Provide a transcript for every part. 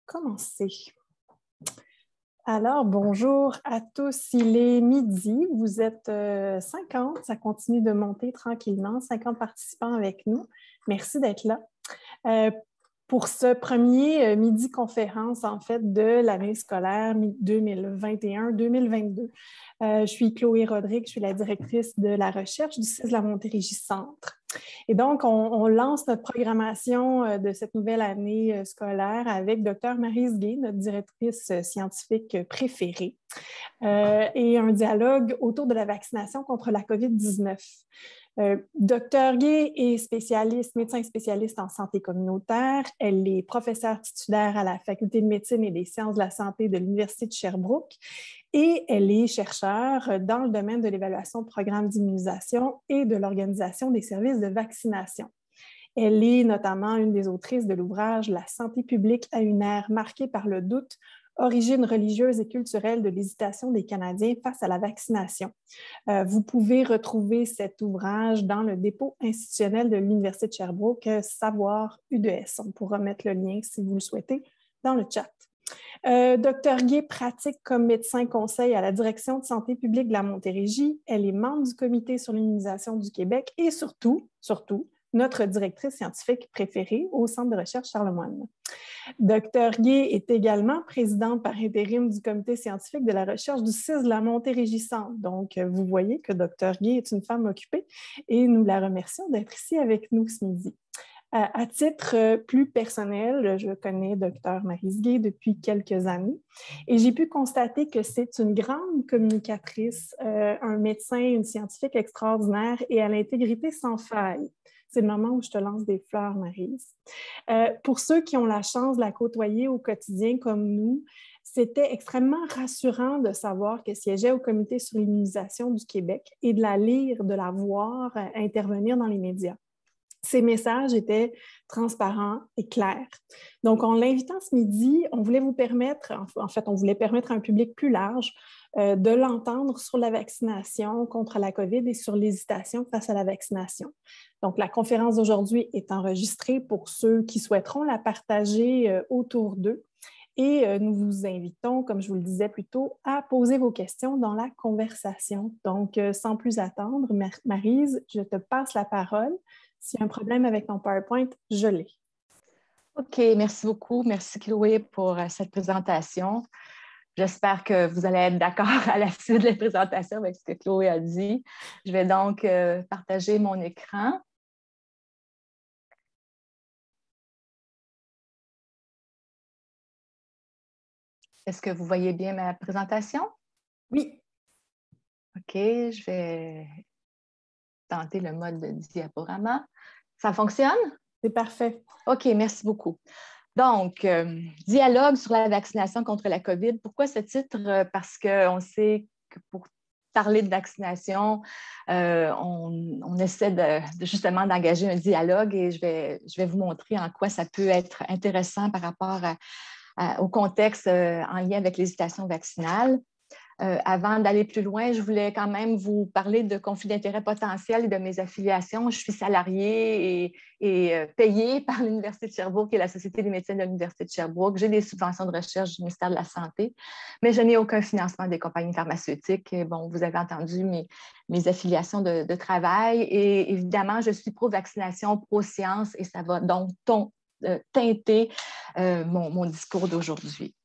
Commencer. Alors, bonjour à tous. Il est midi. Vous êtes 50. Ça continue de monter tranquillement. 50 participants avec nous. Merci d'être là. Pour ce premier midi conférence, en fait, de l'année scolaire 2021-2022. Je suis Chloé Rodrigue, je suis la directrice de la recherche du CIS de la Montérégie Centre. Et donc, on lance notre programmation de cette nouvelle année scolaire avec Dr. Maryse Gay, notre directrice scientifique préférée, et un dialogue autour de la vaccination contre la COVID-19. Dr. Gay est médecin spécialiste en santé communautaire. Elle est professeure titulaire à la Faculté de médecine et des sciences de la santé de l'Université de Sherbrooke et elle est chercheure dans le domaine de l'évaluation de programmes d'immunisation et de l'organisation des services de vaccination. Elle est notamment une des autrices de l'ouvrage « La santé publique à une ère marquée par le doute ». Origines religieuses et culturelles de l'hésitation des Canadiens face à la vaccination. Vous pouvez retrouver cet ouvrage dans le dépôt institutionnel de l'Université de Sherbrooke, Savoir UDS. On pourra mettre le lien, si vous le souhaitez, dans le chat. Dr. Gay pratique comme médecin conseil à la Direction de santé publique de la Montérégie. Elle est membre du Comité sur l'immunisation du Québec et surtout, notre directrice scientifique préférée au Centre de recherche Charlemagne. Dr. Gay est également présidente par intérim du comité scientifique de la recherche du CIS de la Montérégie Centre. Donc, vous voyez que Dr. Gay est une femme occupée et nous la remercions d'être ici avec nous ce midi. À titre plus personnel, je connais Dr. Maryse Gay depuis quelques années et j'ai pu constater que c'est une grande communicatrice, un médecin, une scientifique extraordinaire et à l'intégrité sans faille. C'est le moment où je te lance des fleurs, Maryse. Pour ceux qui ont la chance de la côtoyer au quotidien comme nous, c'était extrêmement rassurant de savoir qu'elle siégeait au Comité sur l'immunisation du Québec et de la lire, de la voir intervenir dans les médias. Ces messages étaient transparents et clairs. Donc, en l'invitant ce midi, on voulait permettre à un public plus large de l'entendre sur la vaccination contre la COVID et sur l'hésitation face à la vaccination. Donc, la conférence d'aujourd'hui est enregistrée pour ceux qui souhaiteront la partager autour d'eux. Et nous vous invitons, comme je vous le disais plus tôt, à poser vos questions dans la conversation. Donc, sans plus attendre, Maryse, je te passe la parole. S'il y a un problème avec ton PowerPoint, je l'ai. OK, merci beaucoup. Merci, Chloé, pour cette présentation. J'espère que vous allez être d'accord à la suite de la présentation avec ce que Chloé a dit. Je vais donc partager mon écran. Est-ce que vous voyez bien ma présentation? Oui. OK, je vais tenter le mode de diaporama. Ça fonctionne? C'est parfait. OK, merci beaucoup. Donc, dialogue sur la vaccination contre la COVID. Pourquoi ce titre? Parce qu'on sait que pour parler de vaccination, on essaie justement d'engager un dialogue et je vais vous montrer en quoi ça peut être intéressant par rapport au contexte en lien avec l'hésitation vaccinale. Avant d'aller plus loin, je voulais quand même vous parler de conflits d'intérêts potentiels et de mes affiliations. Je suis salariée et payée par l'Université de Sherbrooke et la Société des médecins de l'Université de Sherbrooke. J'ai des subventions de recherche du ministère de la Santé, mais je n'ai aucun financement des compagnies pharmaceutiques. Et bon, vous avez entendu mes affiliations de travail et évidemment, je suis pro-vaccination, pro-science et ça va donc teinter mon discours d'aujourd'hui.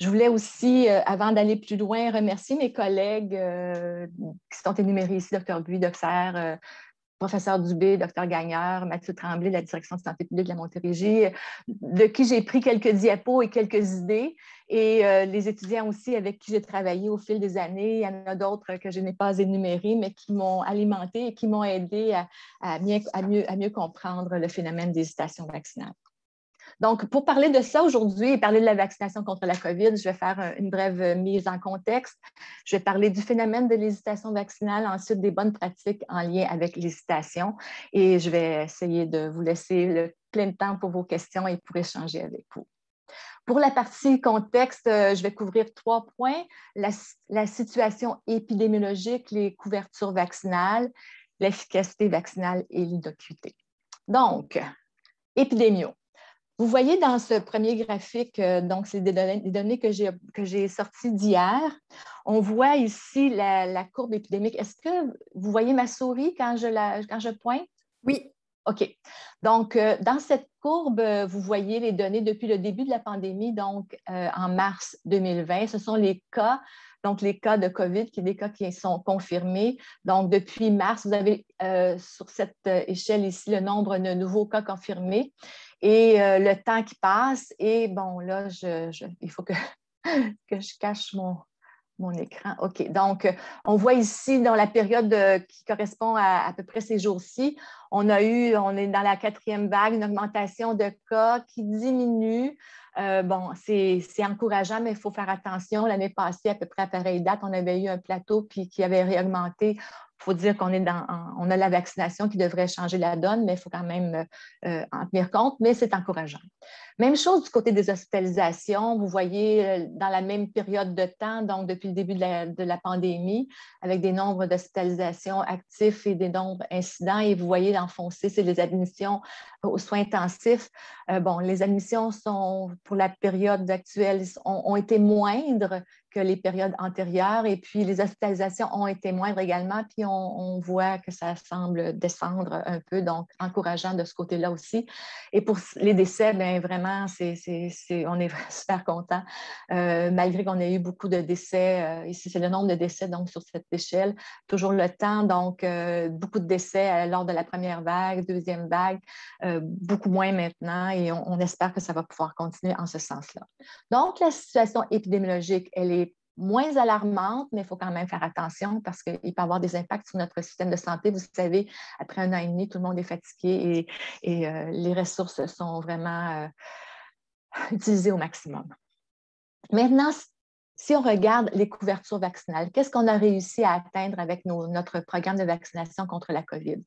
Je voulais aussi, avant d'aller plus loin, remercier mes collègues qui sont énumérés ici, Dr. Buis, Dr. Professeur Dubé, Dr. Gagneur, Mathieu Tremblay de la Direction de santé publique de la Montérégie, de qui j'ai pris quelques diapos et quelques idées, et les étudiants aussi avec qui j'ai travaillé au fil des années. Il y en a d'autres que je n'ai pas énumérés, mais qui m'ont alimenté et qui m'ont aidé à mieux comprendre le phénomène d'hésitation vaccinale. Donc, pour parler de ça aujourd'hui et parler de la vaccination contre la COVID, je vais faire une brève mise en contexte. Je vais parler du phénomène de l'hésitation vaccinale, ensuite des bonnes pratiques en lien avec l'hésitation et je vais essayer de vous laisser le plein de temps pour vos questions et pour échanger avec vous. Pour la partie contexte, je vais couvrir 3 points. La situation épidémiologique, les couvertures vaccinales, l'efficacité vaccinale et l'innocuité. Donc, épidémio. Vous voyez dans ce premier graphique, donc c'est des données que j'ai sorties d'hier. On voit ici la courbe épidémique. Est-ce que vous voyez ma souris quand je pointe? Oui. OK. Donc, dans cette courbe, vous voyez les données depuis le début de la pandémie, donc en mars 2020. Ce sont les cas, donc les cas de COVID, des cas qui sont confirmés. Donc, depuis mars, vous avez sur cette échelle ici le nombre de nouveaux cas confirmés et le temps qui passe. Et bon, là, il faut que je cache mon écran. OK. Donc, on voit ici dans la période qui correspond à peu près ces jours-ci, on est dans la 4e vague, une augmentation de cas qui diminue. Bon, c'est encourageant, mais il faut faire attention. L'année passée, à peu près à pareille date, on avait eu un plateau qui avait réaugmenté. Il faut dire qu'on on a la vaccination qui devrait changer la donne, mais il faut quand même en tenir compte, mais c'est encourageant. Même chose du côté des hospitalisations. Vous voyez dans la même période de temps, donc depuis le début de la pandémie, avec des nombres d'hospitalisations actifs et des nombres incidents. Et vous voyez l'enfoncé, c'est les admissions aux soins intensifs. Bon, les admissions pour la période actuelle, ont été moindres que les périodes antérieures. Et puis, les hospitalisations ont été moindres également. Puis, on voit que ça semble descendre un peu, donc encourageant de ce côté-là aussi. Et pour les décès, bien vraiment, on est super contents. Malgré qu'on ait eu beaucoup de décès, ici, c'est le nombre de décès donc, sur cette échelle. Toujours le temps, donc beaucoup de décès lors de la première vague, deuxième vague, beaucoup moins maintenant. Et on espère que ça va pouvoir continuer en ce sens-là. Donc, la situation épidémiologique, elle est moins alarmante, mais il faut quand même faire attention parce qu'il peut y avoir des impacts sur notre système de santé. Vous savez, après 1 an et demi, tout le monde est fatigué et les ressources sont vraiment utilisées au maximum. Maintenant, si on regarde les couvertures vaccinales, qu'est-ce qu'on a réussi à atteindre avec notre programme de vaccination contre la COVID?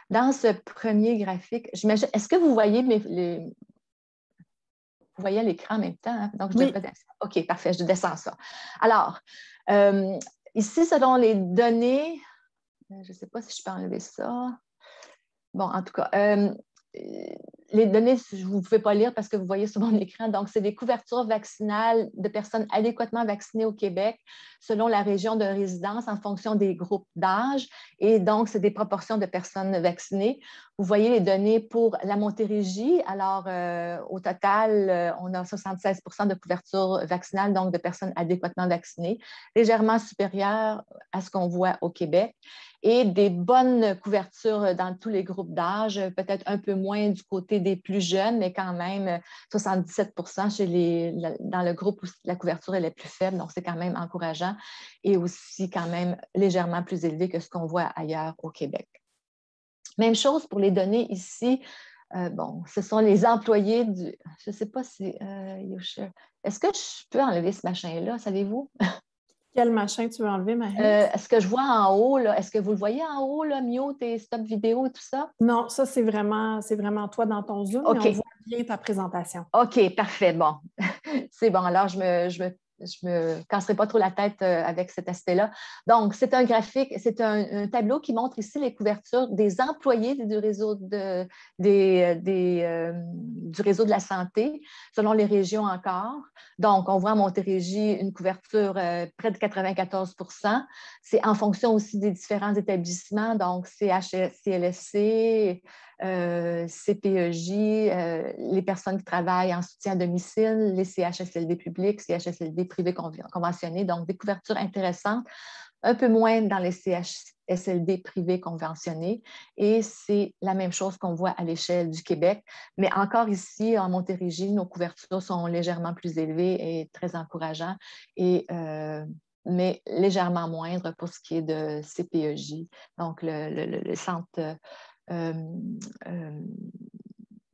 Dans ce premier graphique, j'imagine, est-ce que vous voyez vous voyez l'écran en même temps, hein? Donc, je devrais descendre. OK, parfait, je descends ça. Alors, ici, selon les données, je ne sais pas si je peux enlever ça. Bon, en tout cas, les données, vous ne pouvez pas lire parce que vous voyez sur mon écran. Donc, c'est des couvertures vaccinales de personnes adéquatement vaccinées au Québec selon la région de résidence en fonction des groupes d'âge. Et donc, c'est des proportions de personnes vaccinées. Vous voyez les données pour la Montérégie. Alors, au total, on a 76 de couverture vaccinale, donc de personnes adéquatement vaccinées, légèrement supérieure à ce qu'on voit au Québec. Et des bonnes couvertures dans tous les groupes d'âge, peut-être un peu moins du côté des plus jeunes, mais quand même 77 dans le groupe où la couverture est la plus faible, donc c'est quand même encourageant et aussi quand même légèrement plus élevé que ce qu'on voit ailleurs au Québec. Même chose pour les données ici. Bon, ce sont les employés du... Je ne sais pas si... Est-ce que je peux enlever ce machin-là, savez-vous? Quel machin tu veux enlever, Marie? Est-ce que je vois en haut, là, est-ce que vous le voyez en haut, là, mute et stop vidéo et tout ça? Non, ça, c'est vraiment toi dans ton Zoom, OK. mais on voit bien ta présentation. OK, parfait. Bon, c'est bon. Alors, je me casserai pas trop la tête avec cet aspect-là. Donc, c'est un graphique, c'est un tableau qui montre ici les couvertures des employés du réseau du réseau de la santé, selon les régions encore. Donc, on voit à Montérégie une couverture près de 94 %. C'est en fonction aussi des différents établissements, donc CLSC, CPEJ, les personnes qui travaillent en soutien à domicile, les CHSLD publics, CHSLD privés conventionnés, donc des couvertures intéressantes, un peu moins dans les CHSLD privés conventionnés. Et c'est la même chose qu'on voit à l'échelle du Québec. Mais encore ici, en Montérégie, nos couvertures sont légèrement plus élevées et très encourageantes. Mais légèrement moindres pour ce qui est de CPEJ, donc le centre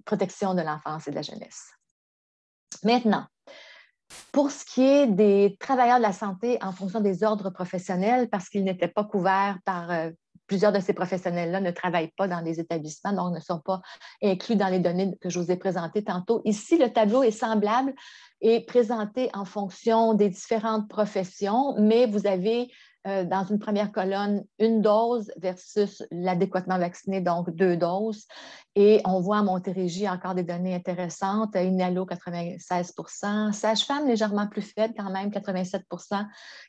protection de l'enfance et de la jeunesse. Maintenant, pour ce qui est des travailleurs de la santé en fonction des ordres professionnels, parce qu'ils n'étaient pas couverts par plusieurs de ces professionnels-là ne travaillent pas dans les établissements, donc ne sont pas inclus dans les données que je vous ai présentées tantôt. Ici, le tableau est semblable et présenté en fonction des différentes professions, mais vous avez dans une première colonne, une dose versus l'adéquatement vacciné, donc 2 doses. Et on voit en Montérégie encore des données intéressantes. Inhalo, 96 Sage-femme, légèrement plus faible quand même, 87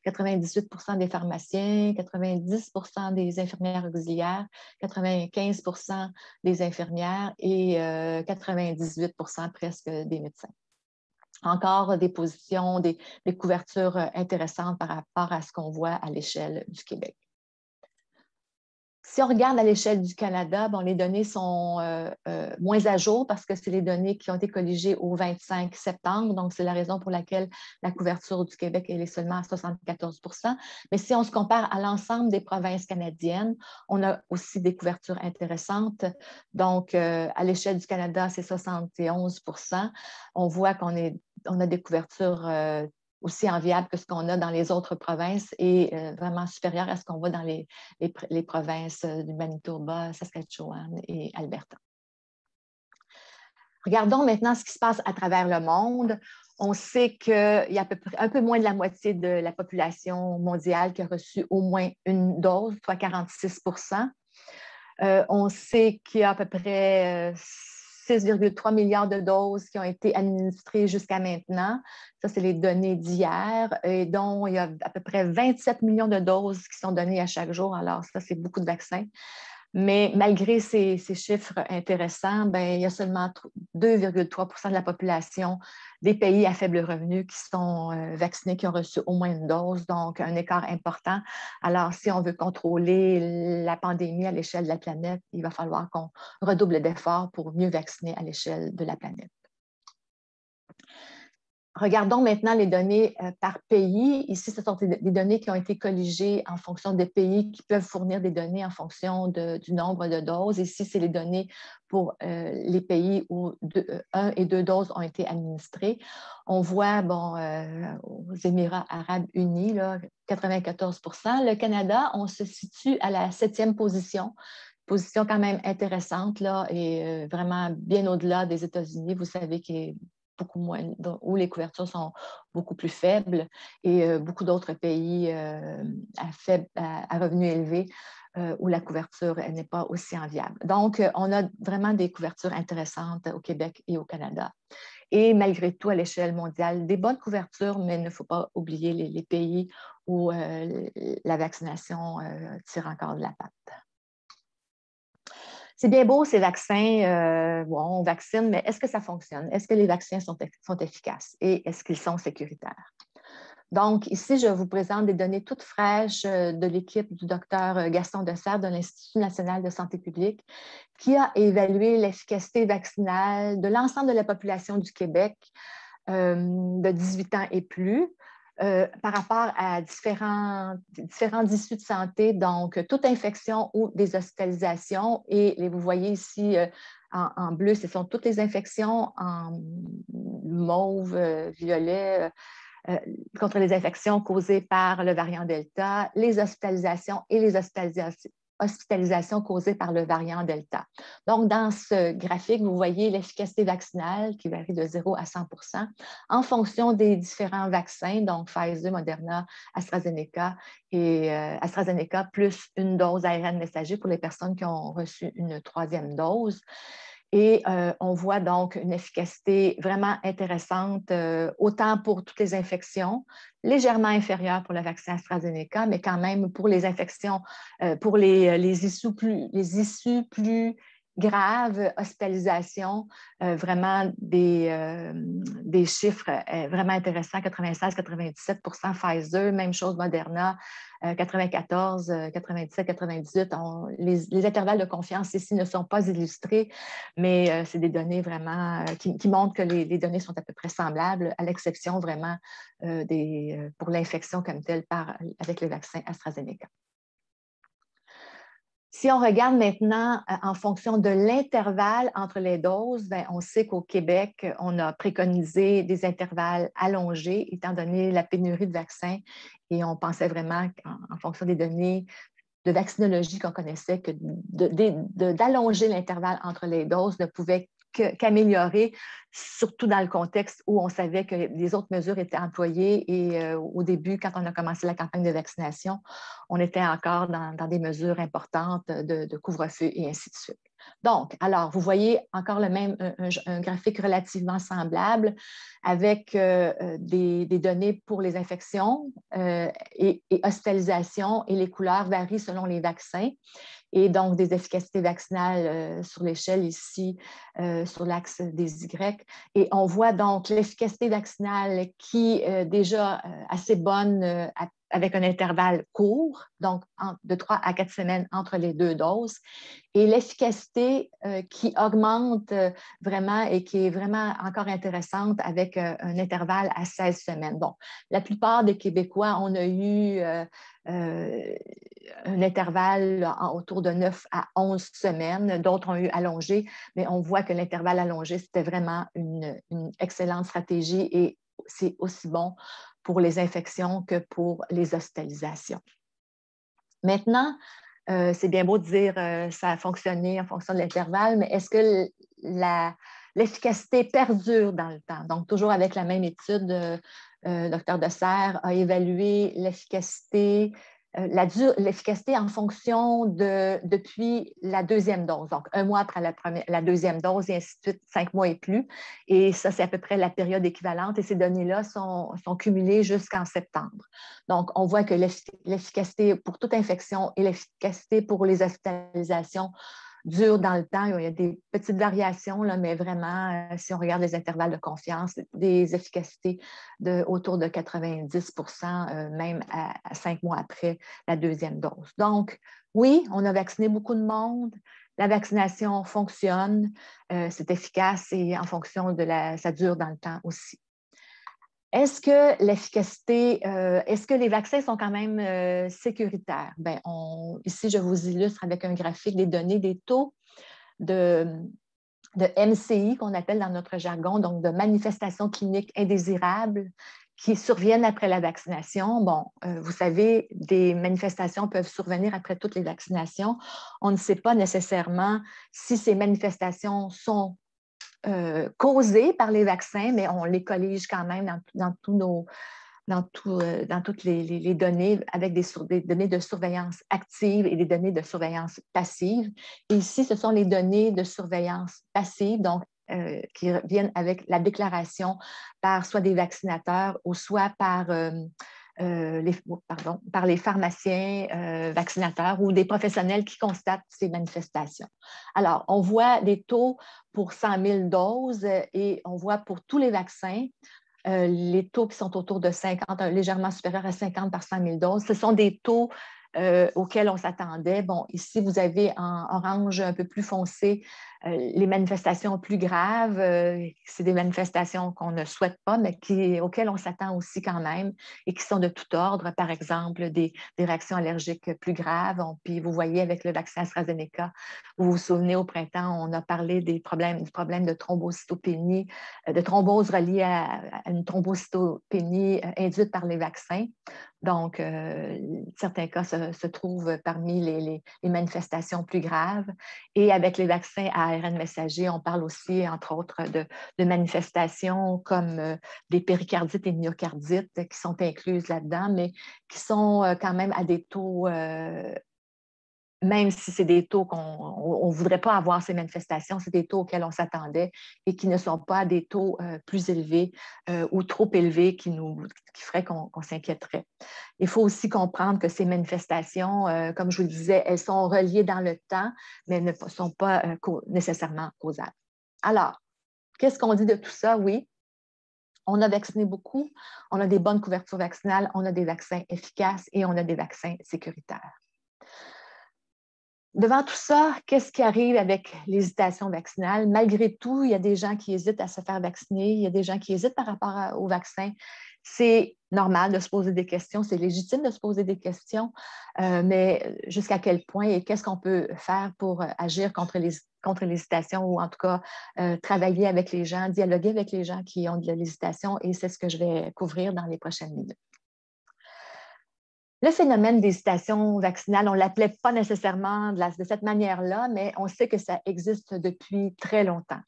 98 des pharmaciens, 90 des infirmières auxiliaires, 95 des infirmières et 98 presque des médecins. Encore des positions, des couvertures intéressantes par rapport à ce qu'on voit à l'échelle du Québec. Si on regarde à l'échelle du Canada, bon, les données sont moins à jour parce que c'est les données qui ont été colligées au 25 septembre. Donc, c'est la raison pour laquelle la couverture du Québec elle est seulement à 74 Mais si on se compare à l'ensemble des provinces canadiennes, on a aussi des couvertures intéressantes. Donc, à l'échelle du Canada, c'est 71 On voit qu'on a des couvertures aussi enviable que ce qu'on a dans les autres provinces et vraiment supérieur à ce qu'on voit dans les provinces du Manitoba, Saskatchewan et Alberta. Regardons maintenant ce qui se passe à travers le monde. On sait qu'il y a à peu près un peu moins de la moitié de la population mondiale qui a reçu au moins une dose, soit 46 On sait qu'il y a à peu près 6,3 milliards de doses qui ont été administrées jusqu'à maintenant. Ça, c'est les données d'hier, et dont il y a à peu près 27 millions de doses qui sont données à chaque jour. Alors, ça, c'est beaucoup de vaccins. Mais malgré ces chiffres intéressants, il y a seulement 2,3 de la population des pays à faible revenu qui sont vaccinés, qui ont reçu au moins une dose, donc un écart important. Alors, si on veut contrôler la pandémie à l'échelle de la planète, il va falloir qu'on redouble d'efforts pour mieux vacciner à l'échelle de la planète. Regardons maintenant les données par pays. Ici, ce sont des données qui ont été colligées en fonction des pays qui peuvent fournir des données en fonction du nombre de doses. Ici, c'est les données pour les pays où 1 et 2 doses ont été administrées. On voit, aux Émirats arabes unis, là, 94 Le Canada, on se situe à la 7e position quand même intéressante là, et vraiment bien au-delà des États-Unis. Vous savez qu'il est beaucoup moins, où les couvertures sont beaucoup plus faibles et beaucoup d'autres pays à revenus élevés où la couverture n'est pas aussi enviable. Donc, on a vraiment des couvertures intéressantes au Québec et au Canada. Et malgré tout, à l'échelle mondiale, des bonnes couvertures, mais il ne faut pas oublier les pays où la vaccination tire encore de la patte. C'est bien beau, ces vaccins, on vaccine, mais est-ce que ça fonctionne? Est-ce que les vaccins sont efficaces et est-ce qu'ils sont sécuritaires? Donc, ici, je vous présente des données toutes fraîches de l'équipe du docteur Gaston Dessert de l'Institut national de santé publique qui a évalué l'efficacité vaccinale de l'ensemble de la population du Québec de 18 ans et plus. Par rapport à différentes issues de santé, donc toute infection ou des hospitalisations. Et vous voyez ici en bleu, ce sont toutes les infections, en mauve, violet, contre les infections causées par le variant Delta, les hospitalisations et les hospitalisations causées par le variant Delta. Donc, dans ce graphique, vous voyez l'efficacité vaccinale qui varie de 0 à 100 en fonction des différents vaccins, donc Pfizer, Moderna, AstraZeneca et AstraZeneca plus une dose ARN messager pour les personnes qui ont reçu une 3e dose. Et on voit donc une efficacité vraiment intéressante, autant pour toutes les infections, légèrement inférieure pour le vaccin AstraZeneca, mais quand même pour les infections, pour les issues plus graves, hospitalisation, vraiment des chiffres vraiment intéressants, 96-97 Pfizer, même chose Moderna, 94, 97, 98. Les intervalles de confiance ici ne sont pas illustrés, mais c'est des données vraiment qui montrent que les données sont à peu près semblables, à l'exception vraiment pour l'infection comme telle avec le vaccin AstraZeneca. Si on regarde maintenant en fonction de l'intervalle entre les doses, on sait qu'au Québec, on a préconisé des intervalles allongés étant donné la pénurie de vaccins et on pensait vraiment en fonction des données de vaccinologie qu'on connaissait que d'allonger l'intervalle entre les doses ne pouvait qu'améliorer, surtout dans le contexte où on savait que les autres mesures étaient employées et au début, quand on a commencé la campagne de vaccination, on était encore dans des mesures importantes de couvre-feu et ainsi de suite. Donc, alors, vous voyez encore un graphique relativement semblable avec des données pour les infections et hospitalisations, et les couleurs varient selon les vaccins. Et donc, des efficacités vaccinales sur l'échelle ici, sur l'axe des Y. Et on voit donc l'efficacité vaccinale qui est déjà assez bonne avec un intervalle court, donc de 3 à 4 semaines entre les 2 doses, et l'efficacité qui augmente vraiment et qui est vraiment encore intéressante avec un intervalle à 16 semaines. Bon, la plupart des Québécois, on a eu un intervalle autour de 9 à 11 semaines. D'autres ont eu allongé, mais on voit que l'intervalle allongé, c'était vraiment une excellente stratégie et c'est aussi bon pour les infections que pour les hospitalisations. Maintenant, c'est bien beau de dire ça a fonctionné en fonction de l'intervalle, mais est-ce que l'efficacité perdure dans le temps? Donc, toujours avec la même étude, Dr. Desserre a évalué l'efficacité en fonction depuis la deuxième dose, donc un mois après la deuxième dose et ainsi de suite, 5 mois et plus. Et ça, c'est à peu près la période équivalente et ces données-là sont cumulées jusqu'en septembre. Donc, on voit que l'efficacité pour toute infection et l'efficacité pour les hospitalisations dure dans le temps. Il y a des petites variations, là, mais vraiment, si on regarde les intervalles de confiance, des efficacités autour de 90 même à 5 mois après la deuxième dose. Donc, oui, on a vacciné beaucoup de monde. La vaccination fonctionne, c'est efficace et en fonction ça dure dans le temps aussi. Est-ce que est-ce que les vaccins sont quand même sécuritaires? Bien, ici, je vous illustre avec un graphique des données des taux de MCI, qu'on appelle dans notre jargon, donc de manifestations cliniques indésirables qui surviennent après la vaccination. Bon, vous savez, des manifestations peuvent survenir après toutes les vaccinations. On ne sait pas nécessairement si ces manifestations sont causées par les vaccins, mais on les collige quand même dans toutes les données avec des données de surveillance active et des données de surveillance passive. Et ici, ce sont les données de surveillance passive, donc qui viennent avec la déclaration par soit des vaccinateurs ou soit par les pharmaciens vaccinateurs ou des professionnels qui constatent ces manifestations. Alors, on voit des taux pour 100 000 doses et on voit pour tous les vaccins les taux qui sont autour de 50, légèrement supérieurs à 50 par 100 000 doses. Ce sont des taux auxquels on s'attendait. Bon, ici, vous avez en orange un peu plus foncé les manifestations plus graves. C'est des manifestations qu'on ne souhaite pas, mais auxquelles on s'attend aussi quand même et qui sont de tout ordre. Par exemple, des réactions allergiques plus graves. Puis vous voyez avec le vaccin AstraZeneca, vous vous souvenez, au printemps, on a parlé du problème de thrombocytopénie, de thrombose reliée à une thrombocytopénie induite par les vaccins. Donc, certains cas se trouvent parmi les manifestations plus graves. Et avec les vaccins à ARN messager, on parle aussi, entre autres, de manifestations comme des péricardites et myocardites qui sont incluses là-dedans, mais qui sont quand même à des taux même si c'est des taux qu'on ne voudrait pas avoir ces manifestations, c'est des taux auxquels on s'attendait et qui ne sont pas des taux plus élevés ou trop élevés qui feraient qu'on s'inquiéterait. Il faut aussi comprendre que ces manifestations, comme je vous le disais, elles sont reliées dans le temps, mais ne sont pas nécessairement causables. Alors, qu'est-ce qu'on dit de tout ça? Oui, on a vacciné beaucoup, on a des bonnes couvertures vaccinales, on a des vaccins efficaces et on a des vaccins sécuritaires. Devant tout ça, qu'est-ce qui arrive avec l'hésitation vaccinale? Malgré tout, il y a des gens qui hésitent à se faire vacciner, il y a des gens qui hésitent par rapport au vaccin. C'est normal de se poser des questions, c'est légitime de se poser des questions, mais jusqu'à quel point et qu'est-ce qu'on peut faire pour agir contre l'hésitation ou en tout cas travailler avec les gens, dialoguer avec les gens qui ont de l'hésitation et c'est ce que je vais couvrir dans les prochaines minutes. Le phénomène d'hésitation vaccinale, on ne l'appelait pas nécessairement de cette manière-là, mais on sait que ça existe depuis très longtemps.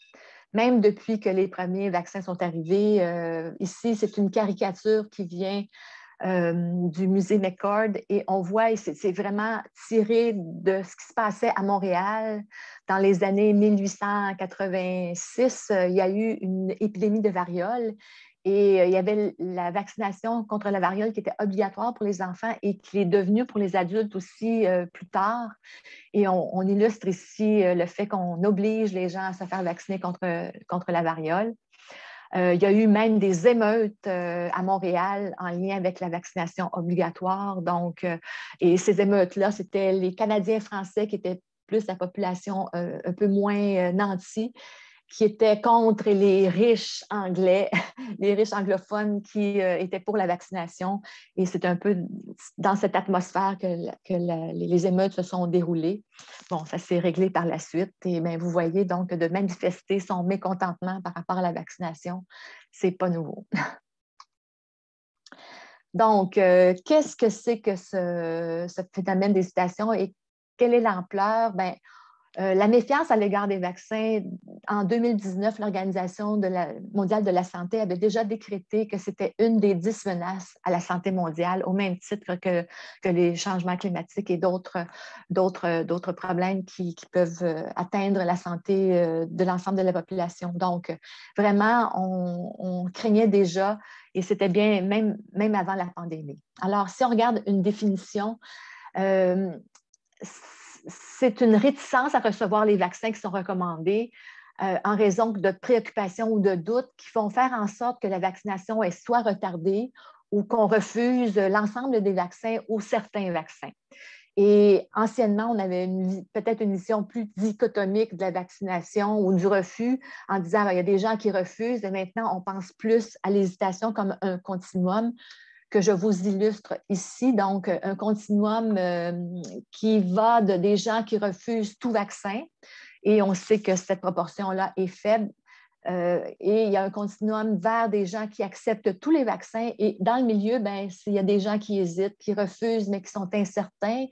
même depuis que les premiers vaccins sont arrivés. Ici, c'est une caricature qui vient du musée McCord et on voit, c'est vraiment tiré de ce qui se passait à Montréal dans les années 1886. Il y a eu une épidémie de variole et il y avait la vaccination contre la variole qui était obligatoire pour les enfants et qui est devenue pour les adultes aussi plus tard. Et on illustre ici le fait qu'on oblige les gens à se faire vacciner contre la variole. Il y a eu même des émeutes à Montréal en lien avec la vaccination obligatoire. Donc, et ces émeutes-là, c'était les Canadiens français qui étaient plus la population un peu moins nantie, qui étaient contre les riches anglais, les riches anglophones qui étaient pour la vaccination. Et c'est un peu dans cette atmosphère que les émeutes se sont déroulées. Bon, ça s'est réglé par la suite. Et bien, vous voyez donc de manifester son mécontentement par rapport à la vaccination, c'est pas nouveau. Donc, qu'est-ce que c'est que ce phénomène d'hésitation et quelle est l'ampleur? Bien, la méfiance à l'égard des vaccins, en 2019, l'Organisation mondiale de la santé avait déjà décrété que c'était une des 10 menaces à la santé mondiale, au même titre que les changements climatiques et d'autres problèmes qui peuvent atteindre la santé de l'ensemble de la population. Donc, vraiment, on craignait déjà, et c'était bien même avant la pandémie. Alors, si on regarde une définition, c'est une réticence à recevoir les vaccins qui sont recommandés en raison de préoccupations ou de doutes qui font faire en sorte que la vaccination est soit retardée ou qu'on refuse l'ensemble des vaccins ou certains vaccins. Et anciennement, on avait peut-être une vision plus dichotomique de la vaccination ou du refus en disant il y a des gens qui refusent et maintenant, on pense plus à l'hésitation comme un continuum que je vous illustre ici. Donc, un continuum qui va des gens qui refusent tout vaccin, et on sait que cette proportion-là est faible. Et il y a un continuum vers des gens qui acceptent tous les vaccins. Et dans le milieu, ben, il y a des gens qui hésitent, qui refusent, mais qui sont incertains,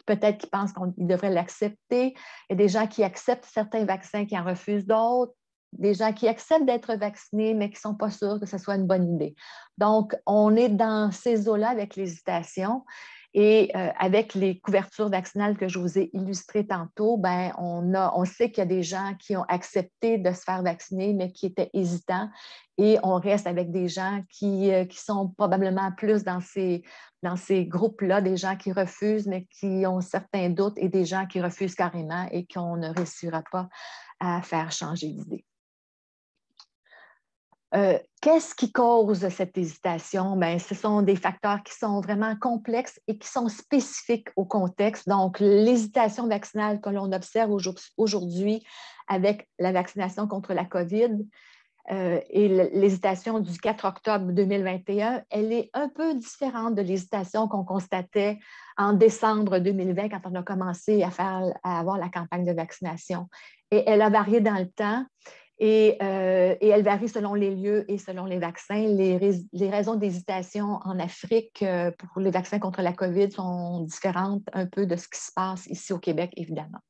peut-être qui pensent qu'ils devraient l'accepter. Il y a des gens qui acceptent certains vaccins, qui en refusent d'autres. Des gens qui acceptent d'être vaccinés, mais qui ne sont pas sûrs que ce soit une bonne idée. Donc, on est dans ces eaux-là avec l'hésitation. Et avec les couvertures vaccinales que je vous ai illustrées tantôt, ben, on sait qu'il y a des gens qui ont accepté de se faire vacciner, mais qui étaient hésitants. Et on reste avec des gens qui sont probablement plus dans ces groupes-là, des gens qui refusent, mais qui ont certains doutes, et des gens qui refusent carrément et qu'on ne réussira pas à faire changer d'idée. Qu'est-ce qui cause cette hésitation? Bien, ce sont des facteurs qui sont vraiment complexes et qui sont spécifiques au contexte. Donc, l'hésitation vaccinale que l'on observe aujourd'hui avec la vaccination contre la COVID et l'hésitation du 4 octobre 2021, elle est un peu différente de l'hésitation qu'on constatait en décembre 2020 quand on a commencé à avoir la campagne de vaccination. Et elle a varié dans le temps. Et elle varie selon les lieux et selon les vaccins. Les raisons d'hésitation en Afrique pour les vaccins contre la COVID sont différentes un peu de ce qui se passe ici au Québec, évidemment.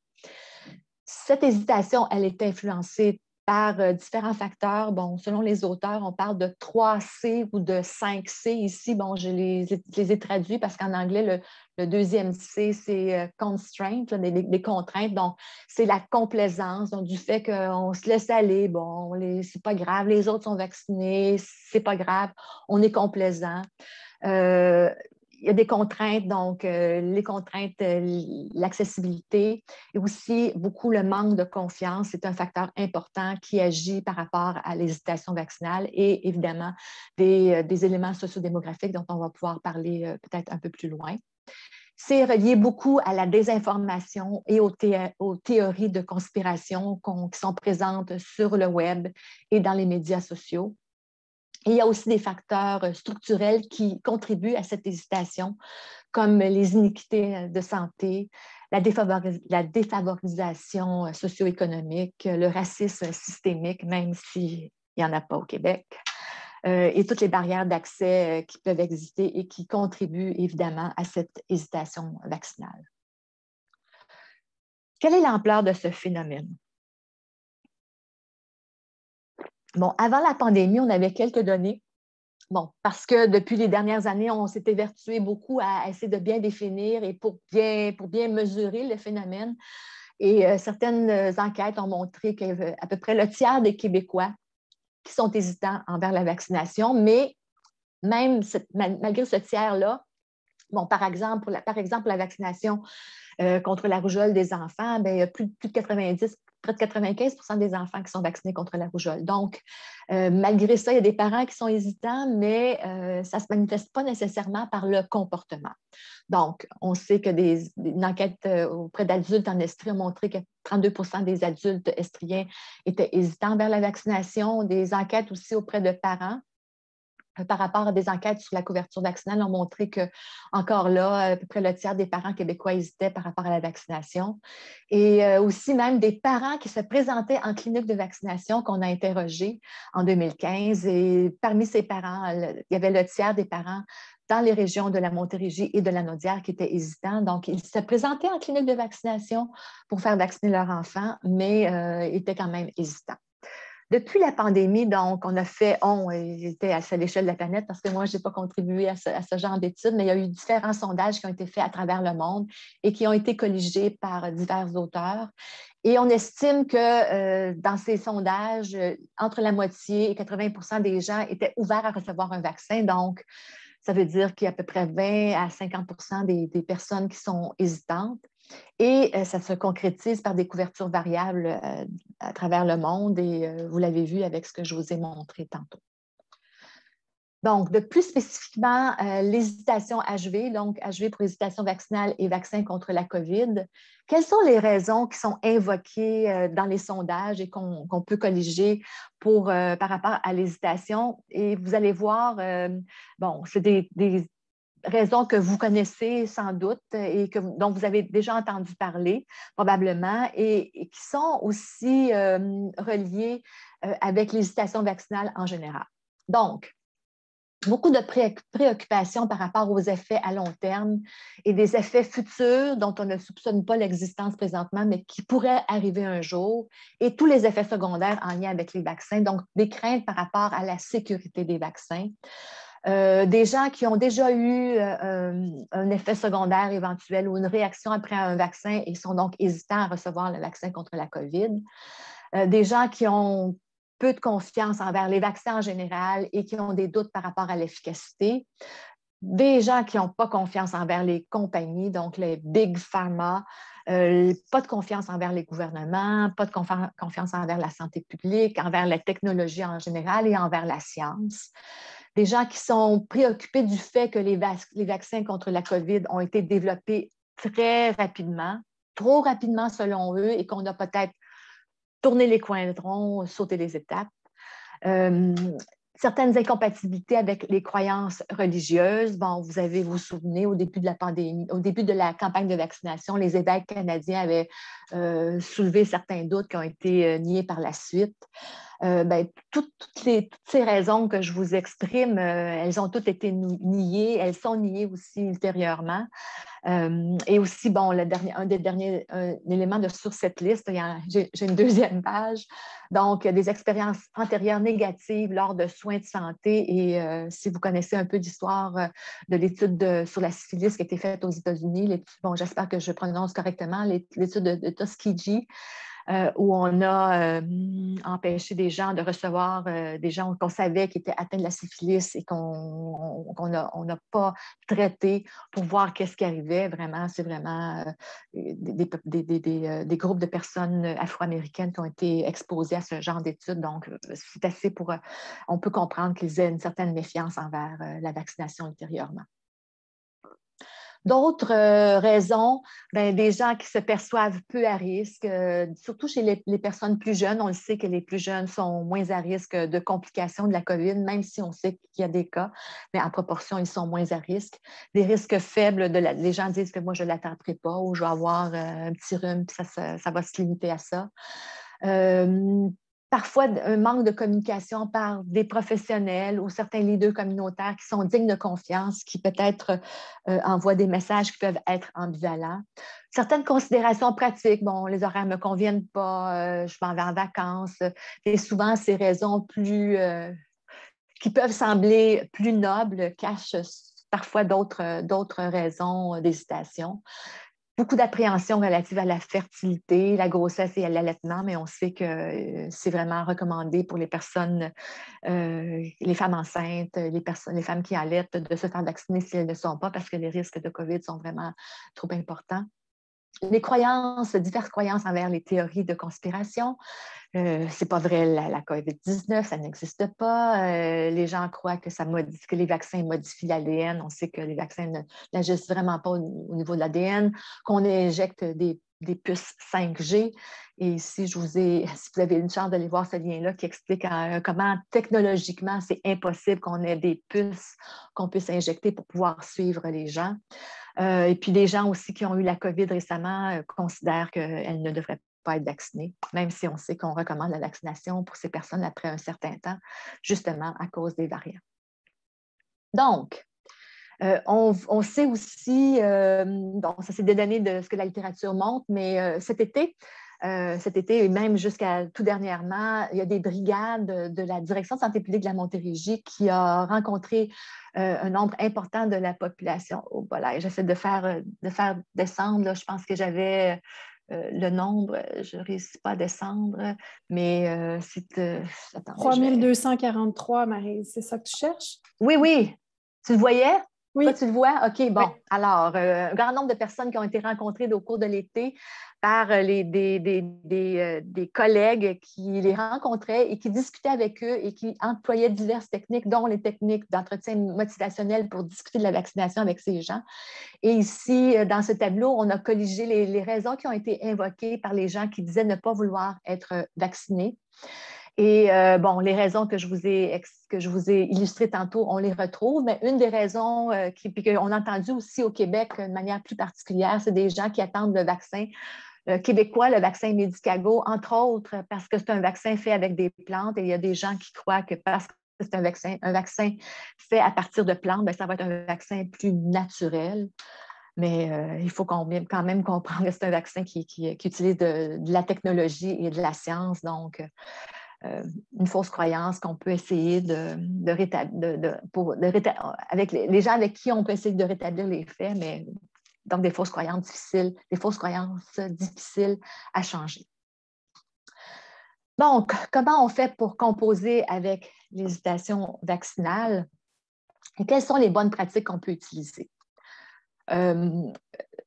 Cette hésitation, elle est influencée par différents facteurs. Bon, selon les auteurs, on parle de 3C ou de 5C ici. Bon, je les ai traduits parce qu'en anglais, le deuxième C, c'est constraint, des contraintes. Donc, c'est la complaisance, donc du fait qu'on se laisse aller. Bon, c'est pas grave, les autres sont vaccinés, c'est pas grave, on est complaisant. Il y a des contraintes, donc les contraintes, l'accessibilité et aussi beaucoup le manque de confiance. C'est un facteur important qui agit par rapport à l'hésitation vaccinale et évidemment des éléments sociodémographiques dont on va pouvoir parler peut-être un peu plus loin. C'est relié beaucoup à la désinformation et aux théories de conspiration qui sont présentes sur le web et dans les médias sociaux. Et il y a aussi des facteurs structurels qui contribuent à cette hésitation, comme les iniquités de santé, la défavorisation socio-économique, le racisme systémique, même s'il n'y en a pas au Québec, et toutes les barrières d'accès qui peuvent exister et qui contribuent évidemment à cette hésitation vaccinale. Quelle est l'ampleur de ce phénomène? Bon, avant la pandémie, on avait quelques données. Bon, parce que depuis les dernières années, on s'est évertué beaucoup à essayer de bien définir et pour bien mesurer le phénomène. Et certaines enquêtes ont montré qu'à peu près le tiers des Québécois qui sont hésitants envers la vaccination, mais même malgré ce tiers-là, bon, par exemple, la vaccination contre la rougeole des enfants, bien, il y a plus de 90, près de 95 des enfants qui sont vaccinés contre la rougeole. Donc, malgré ça, il y a des parents qui sont hésitants, mais ça ne se manifeste pas nécessairement par le comportement. Donc, on sait que une enquête auprès d'adultes en Estrie a montré que 32 des adultes estriens étaient hésitants vers la vaccination. Des enquêtes aussi auprès de parents par rapport à des enquêtes sur la couverture vaccinale ont montré que, encore là, à peu près le tiers des parents québécois hésitaient par rapport à la vaccination. Et aussi même des parents qui se présentaient en clinique de vaccination qu'on a interrogés en 2015. Et parmi ces parents, il y avait le tiers des parents dans les régions de la Montérégie et de la Naudière qui étaient hésitants. Donc, ils se présentaient en clinique de vaccination pour faire vacciner leur enfant, mais étaient quand même hésitants. Depuis la pandémie, donc, j'étais à l'échelle de la planète parce que moi, je n'ai pas contribué à ce genre d'études, mais il y a eu différents sondages qui ont été faits à travers le monde et qui ont été colligés par divers auteurs. Et on estime que dans ces sondages, entre la moitié et 80 des gens étaient ouverts à recevoir un vaccin. Donc, ça veut dire qu'il y a à peu près 20 à 50 des personnes qui sont hésitantes. Et ça se concrétise par des couvertures variables à travers le monde et vous l'avez vu avec ce que je vous ai montré tantôt. Donc, de plus spécifiquement, l'hésitation HV, donc HV pour hésitation vaccinale et vaccin contre la COVID. Quelles sont les raisons qui sont invoquées dans les sondages et qu'on peut colliger par rapport à l'hésitation? Et vous allez voir, bon, c'est des raisons que vous connaissez sans doute et dont vous avez déjà entendu parler probablement et qui sont aussi reliées avec l'hésitation vaccinale en général. Donc, beaucoup de préoccupations par rapport aux effets à long terme et des effets futurs dont on ne soupçonne pas l'existence présentement, mais qui pourraient arriver un jour, et tous les effets secondaires en lien avec les vaccins, donc des craintes par rapport à la sécurité des vaccins. Des gens qui ont déjà eu un effet secondaire éventuel ou une réaction après un vaccin et sont donc hésitants à recevoir le vaccin contre la COVID. Des gens qui ont peu de confiance envers les vaccins en général et qui ont des doutes par rapport à l'efficacité. Des gens qui n'ont pas confiance envers les compagnies, donc les big pharma, pas de confiance envers les gouvernements, pas de confiance envers la santé publique, envers la technologie en général et envers la science. Des gens qui sont préoccupés du fait que les vaccins contre la COVID ont été développés très rapidement, trop rapidement selon eux, et qu'on a peut-être tourné les coins de rond, sauté les étapes. Certaines incompatibilités avec les croyances religieuses. Bon, vous vous souvenez, au début de la pandémie, au début de la campagne de vaccination, les évêques canadiens avaient soulevé certains doutes qui ont été niés par la suite. Toutes ces raisons que je vous exprime, elles ont toutes été niées. Elles sont niées aussi ultérieurement. Et aussi, bon, un élément sur cette liste, j'ai une deuxième page. Donc, des expériences antérieures négatives lors de soins de santé. Et si vous connaissez un peu l'histoire de l'étude sur la syphilis qui a été faite aux États-Unis, bon, j'espère que je prononce correctement, l'étude de Tuskegee, où on a empêché des gens de recevoir des gens qu'on savait qui étaient atteints de la syphilis et qu'on n'a pas traité pour voir qu'est-ce qui arrivait. Vraiment, c'est vraiment des groupes de personnes afro-américaines qui ont été exposées à ce genre d'études. Donc, c'est assez on peut comprendre qu'ils aient une certaine méfiance envers la vaccination ultérieurement. D'autres raisons, des gens qui se perçoivent peu à risque, surtout chez les personnes plus jeunes. On le sait que les plus jeunes sont moins à risque de complications de la COVID, même si on sait qu'il y a des cas, mais en proportion, ils sont moins à risque. Des risques faibles, les gens disent que moi, je ne l'attraperai pas ou je vais avoir un petit rhume, puis ça va se limiter à ça. parfois un manque de communication par des professionnels ou certains leaders communautaires qui sont dignes de confiance, qui peut-être envoient des messages qui peuvent être ambivalents. Certaines considérations pratiques, bon, les horaires ne me conviennent pas, je m'en vais en vacances, et souvent ces raisons qui peuvent sembler plus nobles cachent parfois d'autres raisons d'hésitation. Beaucoup d'appréhension relative à la fertilité, la grossesse et à l'allaitement, mais on sait que c'est vraiment recommandé pour les personnes, les femmes enceintes, les femmes qui allaitent, de se faire vacciner si elles ne le sont pas parce que les risques de COVID sont vraiment trop importants. Les croyances, diverses croyances envers les théories de conspiration. C'est pas vrai, la COVID-19, ça n'existe pas. Les gens croient que les vaccins modifient l'ADN. On sait que les vaccins n'agissent vraiment pas au niveau de l'ADN, qu'on injecte des puces 5G. Et ici, si vous avez une chance d'aller voir ce lien-là qui explique comment technologiquement, c'est impossible qu'on ait des puces qu'on puisse injecter pour pouvoir suivre les gens. Et puis, les gens aussi qui ont eu la COVID récemment considèrent qu'elles ne devraient pas être vaccinées, même si on sait qu'on recommande la vaccination pour ces personnes après un certain temps, justement à cause des variants. Donc, on sait aussi, bon, ça c'est des données de ce que la littérature montre, mais cet été, et même jusqu'à tout dernièrement, il y a des brigades de la Direction de santé publique de la Montérégie qui a rencontré un nombre important de la population. Oh, voilà, j'essaie de faire descendre, là, je pense que j'avais le nombre, je ne réussis pas à descendre, mais c'est... 3243, Marie, c'est ça que tu cherches? Oui, oui. Tu le voyais? Oui. Toi, tu le vois? OK, bon. Oui. Alors, un grand nombre de personnes qui ont été rencontrées au cours de l'été par des collègues qui les rencontraient et qui discutaient avec eux et qui employaient diverses techniques, dont les techniques d'entretien motivationnel pour discuter de la vaccination avec ces gens. Et ici, dans ce tableau, on a colligé les raisons qui ont été invoquées par les gens qui disaient ne pas vouloir être vaccinés. Et bon, les raisons que je vous ai illustrées tantôt, on les retrouve, mais une des raisons qu'on a entendu aussi au Québec de manière plus particulière, c'est des gens qui attendent le vaccin québécois, le vaccin Medicago, entre autres, parce que c'est un vaccin fait avec des plantes et il y a des gens qui croient que parce que c'est un vaccin fait à partir de plantes, bien, ça va être un vaccin plus naturel. Mais il faut quand même comprendre que c'est un vaccin qui utilise de la technologie et de la science, donc une fausse croyance qu'on peut essayer de rétablir, avec les gens avec qui on peut essayer de rétablir les faits, mais donc des fausses croyances difficiles à changer. Donc, comment on fait pour composer avec l'hésitation vaccinale et quelles sont les bonnes pratiques qu'on peut utiliser?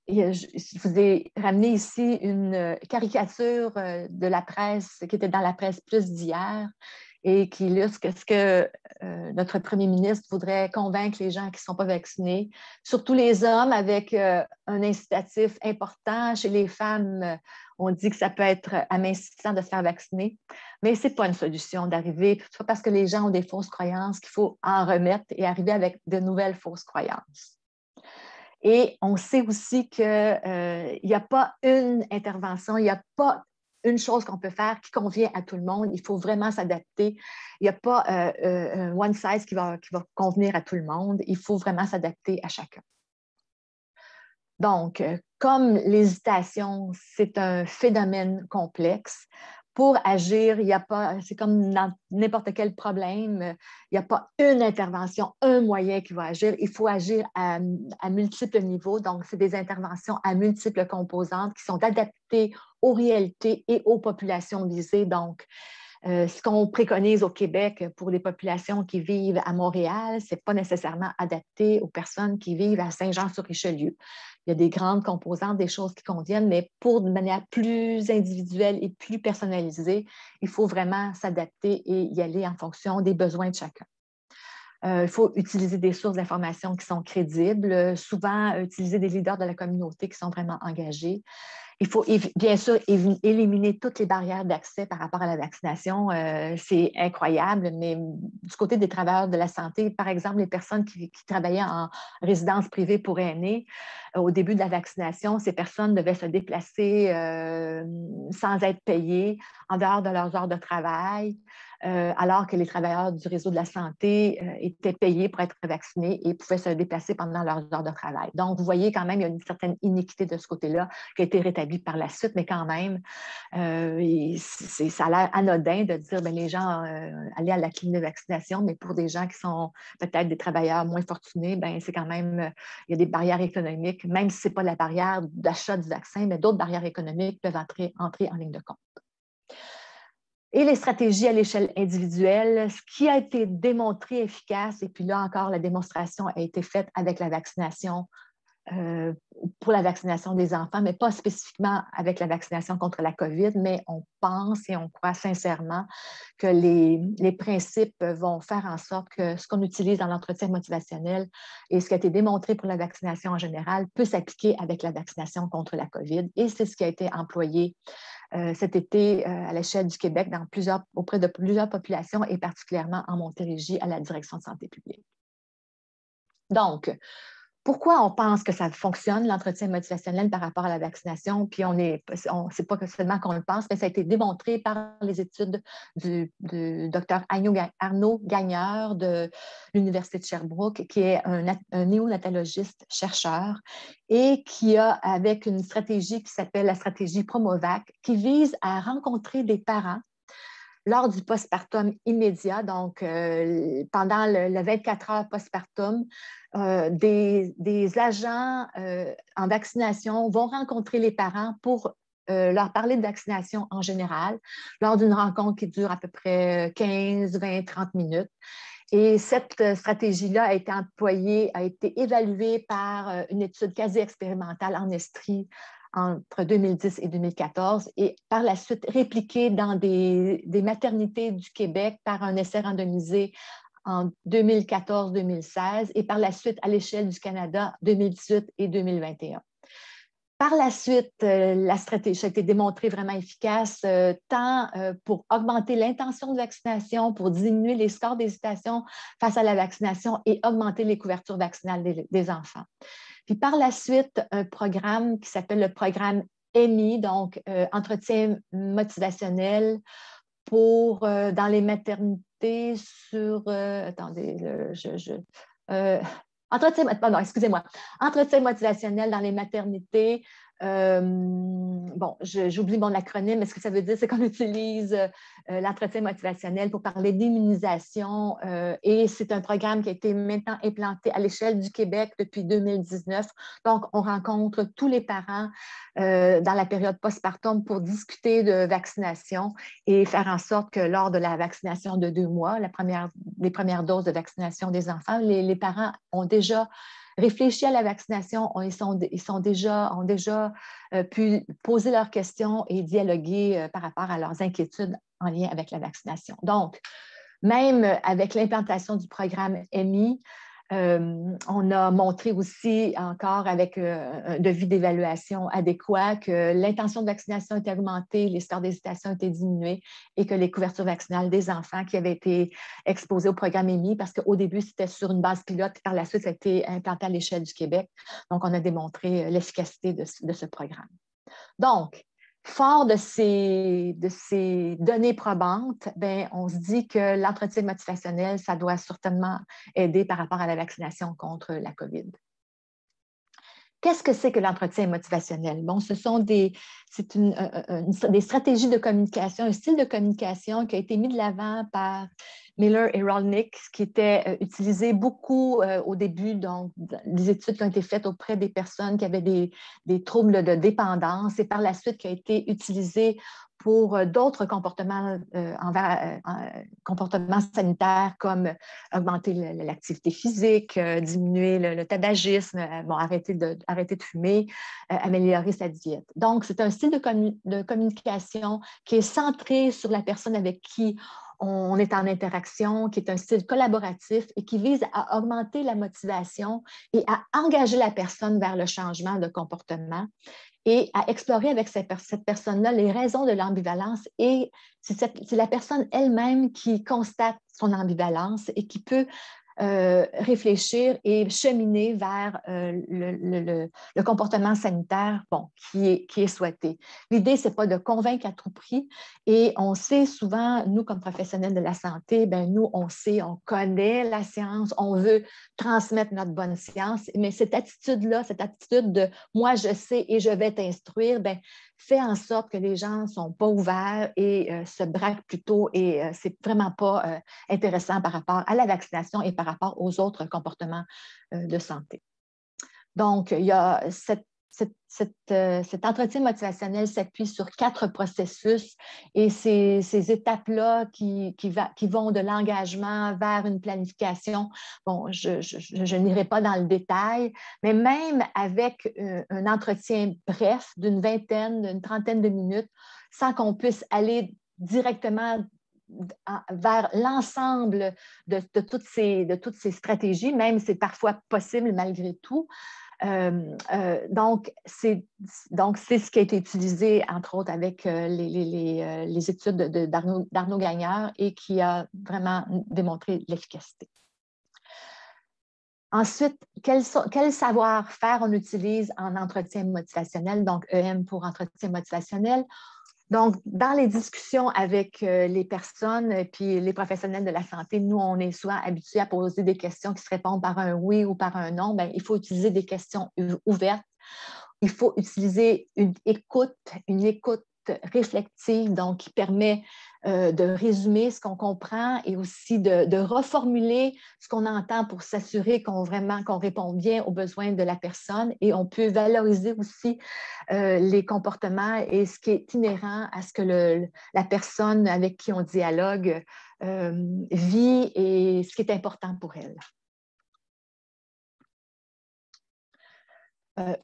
Je vous ai ramené ici une caricature de la presse qui était dans la presse plus d'hier et qui illustre ce que notre premier ministre voudrait convaincre les gens qui ne sont pas vaccinés, surtout les hommes avec un incitatif important. Chez les femmes, on dit que ça peut être amincissant de se faire vacciner, mais ce n'est pas une solution d'arriver, pas parce que les gens ont des fausses croyances qu'il faut en remettre et arriver avec de nouvelles fausses croyances. Et on sait aussi qu'il n'y a pas une intervention, il n'y a pas une chose qu'on peut faire qui convient à tout le monde. Il faut vraiment s'adapter. Il n'y a pas un one size qui va convenir à tout le monde. Il faut vraiment s'adapter à chacun. Donc, comme l'hésitation, c'est un phénomène complexe, pour agir, il n'y a pas, c'est comme dans n'importe quel problème, il n'y a pas une intervention, un moyen qui va agir. Il faut agir à multiples niveaux. Donc, c'est des interventions à multiples composantes qui sont adaptées aux réalités et aux populations visées. Donc, ce qu'on préconise au Québec pour les populations qui vivent à Montréal, ce n'est pas nécessairement adapté aux personnes qui vivent à Saint-Jean-sur-Richelieu. Il y a des grandes composantes, des choses qui conviennent, mais de manière plus individuelle et plus personnalisée, il faut vraiment s'adapter et y aller en fonction des besoins de chacun. Il faut utiliser des sources d'information qui sont crédibles, souvent utiliser des leaders de la communauté qui sont vraiment engagés. Il faut bien sûr éliminer toutes les barrières d'accès par rapport à la vaccination. C'est incroyable, mais du côté des travailleurs de la santé, par exemple, les personnes qui travaillaient en résidence privée pour aînés, au début de la vaccination, ces personnes devaient se déplacer sans être payées en dehors de leurs heures de travail, alors que les travailleurs du réseau de la santé étaient payés pour être vaccinés et pouvaient se déplacer pendant leurs heures de travail. Donc, vous voyez quand même, il y a une certaine iniquité de ce côté-là qui a été rétablie par la suite, mais quand même, ça a l'air anodin de dire les gens aller à la clinique de vaccination, mais pour des gens qui sont peut-être des travailleurs moins fortunés, c'est quand même, il y a des barrières économiques, même si ce n'est pas la barrière d'achat du vaccin, mais d'autres barrières économiques peuvent entrer en ligne de compte. Et les stratégies à l'échelle individuelle, ce qui a été démontré efficace, et puis là encore, la démonstration a été faite avec la vaccination, pour la vaccination des enfants, mais pas spécifiquement avec la vaccination contre la COVID, mais on pense et on croit sincèrement que les principes vont faire en sorte que ce qu'on utilise dans l'entretien motivationnel et ce qui a été démontré pour la vaccination en général peut s'appliquer avec la vaccination contre la COVID. Et c'est ce qui a été employé cet été à l'échelle du Québec auprès de plusieurs populations et particulièrement en Montérégie à la Direction de santé publique. Donc, pourquoi on pense que ça fonctionne, l'entretien motivationnel par rapport à la vaccination? Puis c'est pas seulement qu'on le pense, mais ça a été démontré par les études du docteur Arnaud Gagneur de l'Université de Sherbrooke, qui est un néonatologiste chercheur et qui a, avec une stratégie qui s'appelle la stratégie Promovac, qui vise à rencontrer des parents lors du postpartum immédiat, donc pendant le 24 heures postpartum, des agents en vaccination vont rencontrer les parents pour leur parler de vaccination en général, lors d'une rencontre qui dure à peu près 15, 20, 30 minutes. Et cette stratégie-là a été employée, a été évaluée par une étude quasi expérimentale en Estrie entre 2010 et 2014 et par la suite répliquée dans des maternités du Québec par un essai randomisé en 2014-2016 et par la suite à l'échelle du Canada 2018 et 2021. Par la suite, la stratégie a été démontrée vraiment efficace, tant pour augmenter l'intention de vaccination, pour diminuer les scores d'hésitation face à la vaccination et augmenter les couvertures vaccinales des enfants. Puis par la suite, un programme qui s'appelle le programme EMI, donc entretien motivationnel dans les maternités sur... attendez, entretien motivationnel dans les maternités. J'oublie mon acronyme, mais ce que ça veut dire, c'est qu'on utilise l'entretien motivationnel pour parler d'immunisation et c'est un programme qui a été maintenant implanté à l'échelle du Québec depuis 2019. Donc, on rencontre tous les parents dans la période postpartum pour discuter de vaccination et faire en sorte que lors de la vaccination de 2 mois, les premières doses de vaccination des enfants, les parents ont déjà réfléchi à la vaccination, ils ont déjà pu poser leurs questions et dialoguer par rapport à leurs inquiétudes en lien avec la vaccination. Donc, même avec l'implantation du programme EMI, on a montré aussi encore avec un devis d'évaluation adéquat que l'intention de vaccination était augmentée, les scores d'hésitation étaient diminués et que les couvertures vaccinales des enfants qui avaient été exposés au programme EMI, parce qu'au début, c'était sur une base pilote, par la suite, ça a été implanté à l'échelle du Québec. Donc, on a démontré l'efficacité de ce programme. Donc, fort de ces données probantes, on se dit que l'entretien motivationnel, ça doit certainement aider par rapport à la vaccination contre la COVID. Qu'est-ce que c'est que l'entretien motivationnel? Bon, ce sont des stratégies de communication, un style de communication qui a été mis de l'avant par Miller et Rolnick, qui était utilisé beaucoup au début, donc des études qui ont été faites auprès des personnes qui avaient des troubles de dépendance et par la suite qui a été utilisé pour d'autres comportements, comportements sanitaires comme augmenter l'activité physique, diminuer le tabagisme, arrêter de fumer, améliorer sa diète. Donc, c'est un style de communication qui est centré sur la personne avec qui on est en interaction, qui est un style collaboratif et qui vise à augmenter la motivation et à engager la personne vers le changement de comportement et à explorer avec cette personne-là les raisons de l'ambivalence. Et c'est la personne elle-même qui constate son ambivalence et qui peut réfléchir et cheminer vers le comportement sanitaire qui est souhaité. L'idée, ce n'est pas de convaincre à tout prix. Et on sait souvent, nous, comme professionnels de la santé, nous, on sait, on connaît la science, on veut transmettre notre bonne science, mais cette attitude-là, cette attitude de « moi, je sais et je vais t'instruire », fait en sorte que les gens ne sont pas ouverts et se braquent plutôt et ce n'est vraiment pas intéressant par rapport à la vaccination et par rapport aux autres comportements de santé. Donc, il y a cet entretien motivationnel s'appuie sur 4 processus et ces étapes-là qui vont de l'engagement vers une planification. Bon, je n'irai pas dans le détail, mais même avec un entretien bref d'une vingtaine, d'une trentaine de minutes, sans qu'on puisse aller directement vers l'ensemble de toutes ces stratégies, même si c'est parfois possible malgré tout. Donc, c'est ce qui a été utilisé, entre autres, avec les études d'Arnaud Gagneur et qui a vraiment démontré l'efficacité. Ensuite, quel savoir-faire on utilise en entretien motivationnel, donc EM pour entretien motivationnel? Donc, dans les discussions avec les personnes et puis les professionnels de la santé, nous, on est souvent habitués à poser des questions qui se répondent par un oui ou par un non. Il faut utiliser des questions ouvertes. Il faut utiliser une écoute réflexive, donc qui permet de résumer ce qu'on comprend et aussi de reformuler ce qu'on entend pour s'assurer qu'on répond bien aux besoins de la personne. Et on peut valoriser aussi les comportements et ce qui est inhérent à ce que la personne avec qui on dialogue vit et ce qui est important pour elle.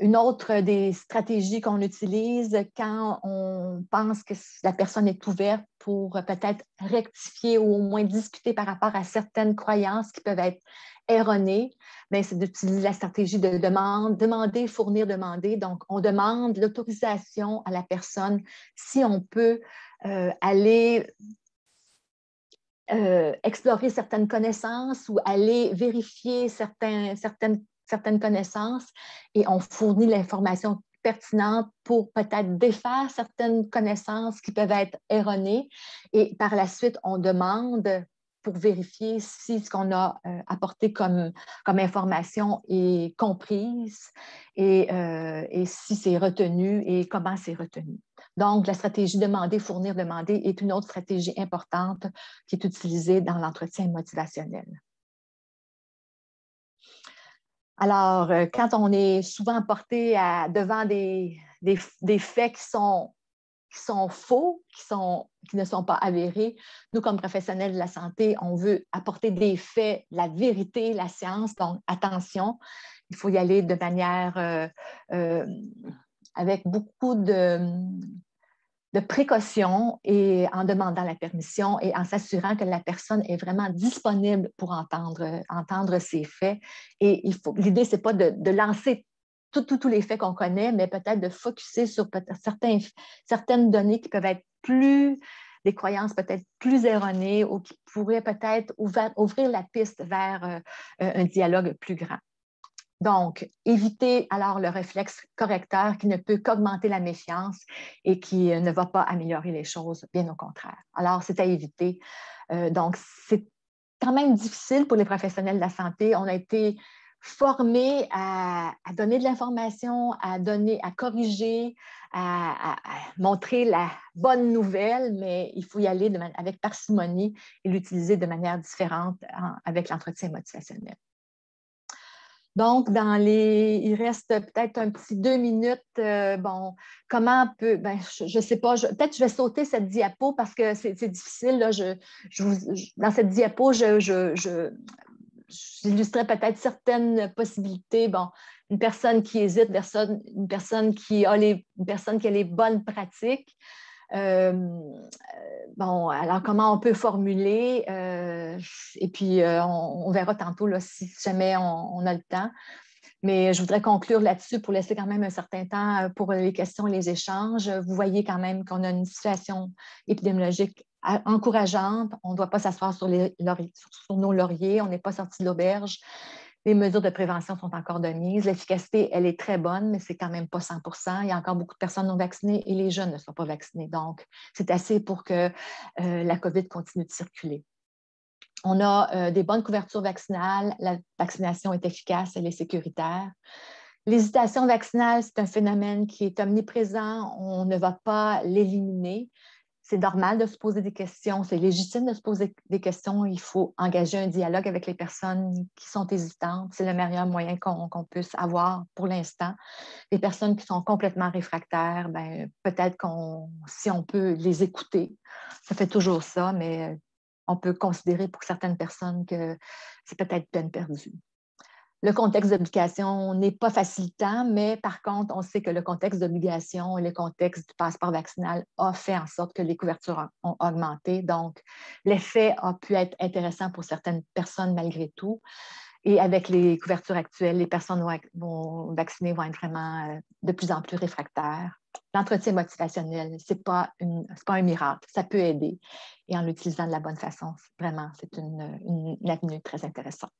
Une autre des stratégies qu'on utilise quand on pense que la personne est ouverte pour peut-être rectifier ou au moins discuter par rapport à certaines croyances qui peuvent être erronées, c'est d'utiliser la stratégie de demander, fournir, demander. Donc, on demande l'autorisation à la personne si on peut aller explorer certaines connaissances ou aller vérifier certaines connaissances et on fournit l'information pertinente pour peut-être défaire certaines connaissances qui peuvent être erronées. Et par la suite, on demande pour vérifier si ce qu'on a apporté comme information est comprise et si c'est retenu et comment c'est retenu. Donc, la stratégie demander, fournir, demander est une autre stratégie importante qui est utilisée dans l'entretien motivationnel. Alors, quand on est souvent porté devant des faits qui sont faux, qui ne sont pas avérés, nous, comme professionnels de la santé, on veut apporter des faits, la vérité, la science. Donc, attention, il faut y aller de manière avec beaucoup de précaution et en demandant la permission et en s'assurant que la personne est vraiment disponible pour entendre ses faits. Et l'idée, ce n'est pas de lancer tous les faits qu'on connaît, mais peut-être de focusser sur certaines données qui peuvent être des croyances peut-être plus erronées ou qui pourraient peut-être ouvrir la piste vers un dialogue plus grand. Donc, éviter alors le réflexe correcteur qui ne peut qu'augmenter la méfiance et qui ne va pas améliorer les choses, bien au contraire. Alors, c'est à éviter. Donc, c'est quand même difficile pour les professionnels de la santé. On a été formés à donner de l'information, à corriger, à montrer la bonne nouvelle, mais il faut y aller avec parcimonie et l'utiliser de manière différente avec l'entretien motivationnel. Donc, il reste peut-être un petit 2 minutes. Comment je ne sais pas, peut-être je vais sauter cette diapo parce que c'est difficile. Là, dans cette diapo, j'illustrais peut-être certaines possibilités. Une personne qui hésite versus une personne qui a les bonnes pratiques. Alors comment on peut formuler et puis on verra tantôt là, si jamais on a le temps. Mais je voudrais conclure là-dessus pour laisser quand même un certain temps pour les questions et les échanges. Vous voyez quand même qu'on a une situation épidémiologique encourageante. On ne doit pas s'asseoir sur nos lauriers. On n'est pas sorti de l'auberge. Les mesures de prévention sont encore de mise. L'efficacité, elle est très bonne, mais ce n'est quand même pas 100%. Il y a encore beaucoup de personnes non vaccinées et les jeunes ne sont pas vaccinés. Donc, c'est assez pour que la COVID continue de circuler. On a des bonnes couvertures vaccinales. La vaccination est efficace, elle est sécuritaire. L'hésitation vaccinale, c'est un phénomène qui est omniprésent. On ne va pas l'éliminer. C'est normal de se poser des questions. C'est légitime de se poser des questions. Il faut engager un dialogue avec les personnes qui sont hésitantes. C'est le meilleur moyen qu'on puisse avoir pour l'instant. Les personnes qui sont complètement réfractaires, peut-être si on peut les écouter, ça fait toujours ça, mais on peut considérer pour certaines personnes que c'est peut-être peine perdue. Le contexte d'obligation n'est pas facilitant, mais par contre, on sait que le contexte d'obligation et le contexte du passeport vaccinal a fait en sorte que les couvertures ont augmenté. Donc, l'effet a pu être intéressant pour certaines personnes malgré tout. Et avec les couvertures actuelles, les personnes vaccinées vont être vraiment de plus en plus réfractaires. L'entretien motivationnel, ce n'est pas un miracle, ça peut aider. Et en l'utilisant de la bonne façon, vraiment, c'est une avenue très intéressante.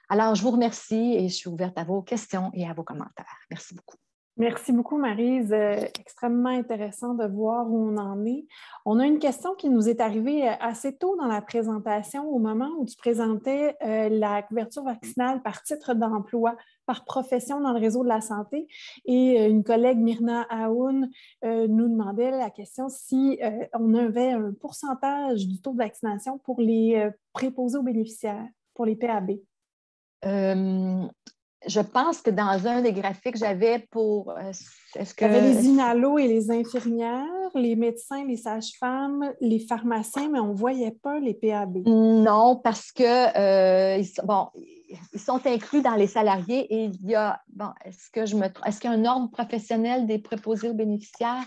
Alors, je vous remercie et je suis ouverte à vos questions et à vos commentaires. Merci beaucoup. Merci beaucoup, Maryse. Extrêmement intéressant de voir où on en est. On a une question qui nous est arrivée assez tôt dans la présentation, au moment où tu présentais la couverture vaccinale par titre d'emploi, par profession dans le réseau de la santé. Et une collègue, Myrna Aoun, nous demandait la question si on avait un pourcentage du taux de vaccination pour les préposés aux bénéficiaires, pour les PAB. Je pense que dans un des graphiques, j'avais pour... Il y avait les inalos et les infirmières, les médecins, les sages-femmes, les pharmaciens, mais on ne voyait pas les PAB. Non, parce que ils sont inclus dans les salariés et il y a... est-ce qu'il y a un ordre professionnel des préposés aux bénéficiaires?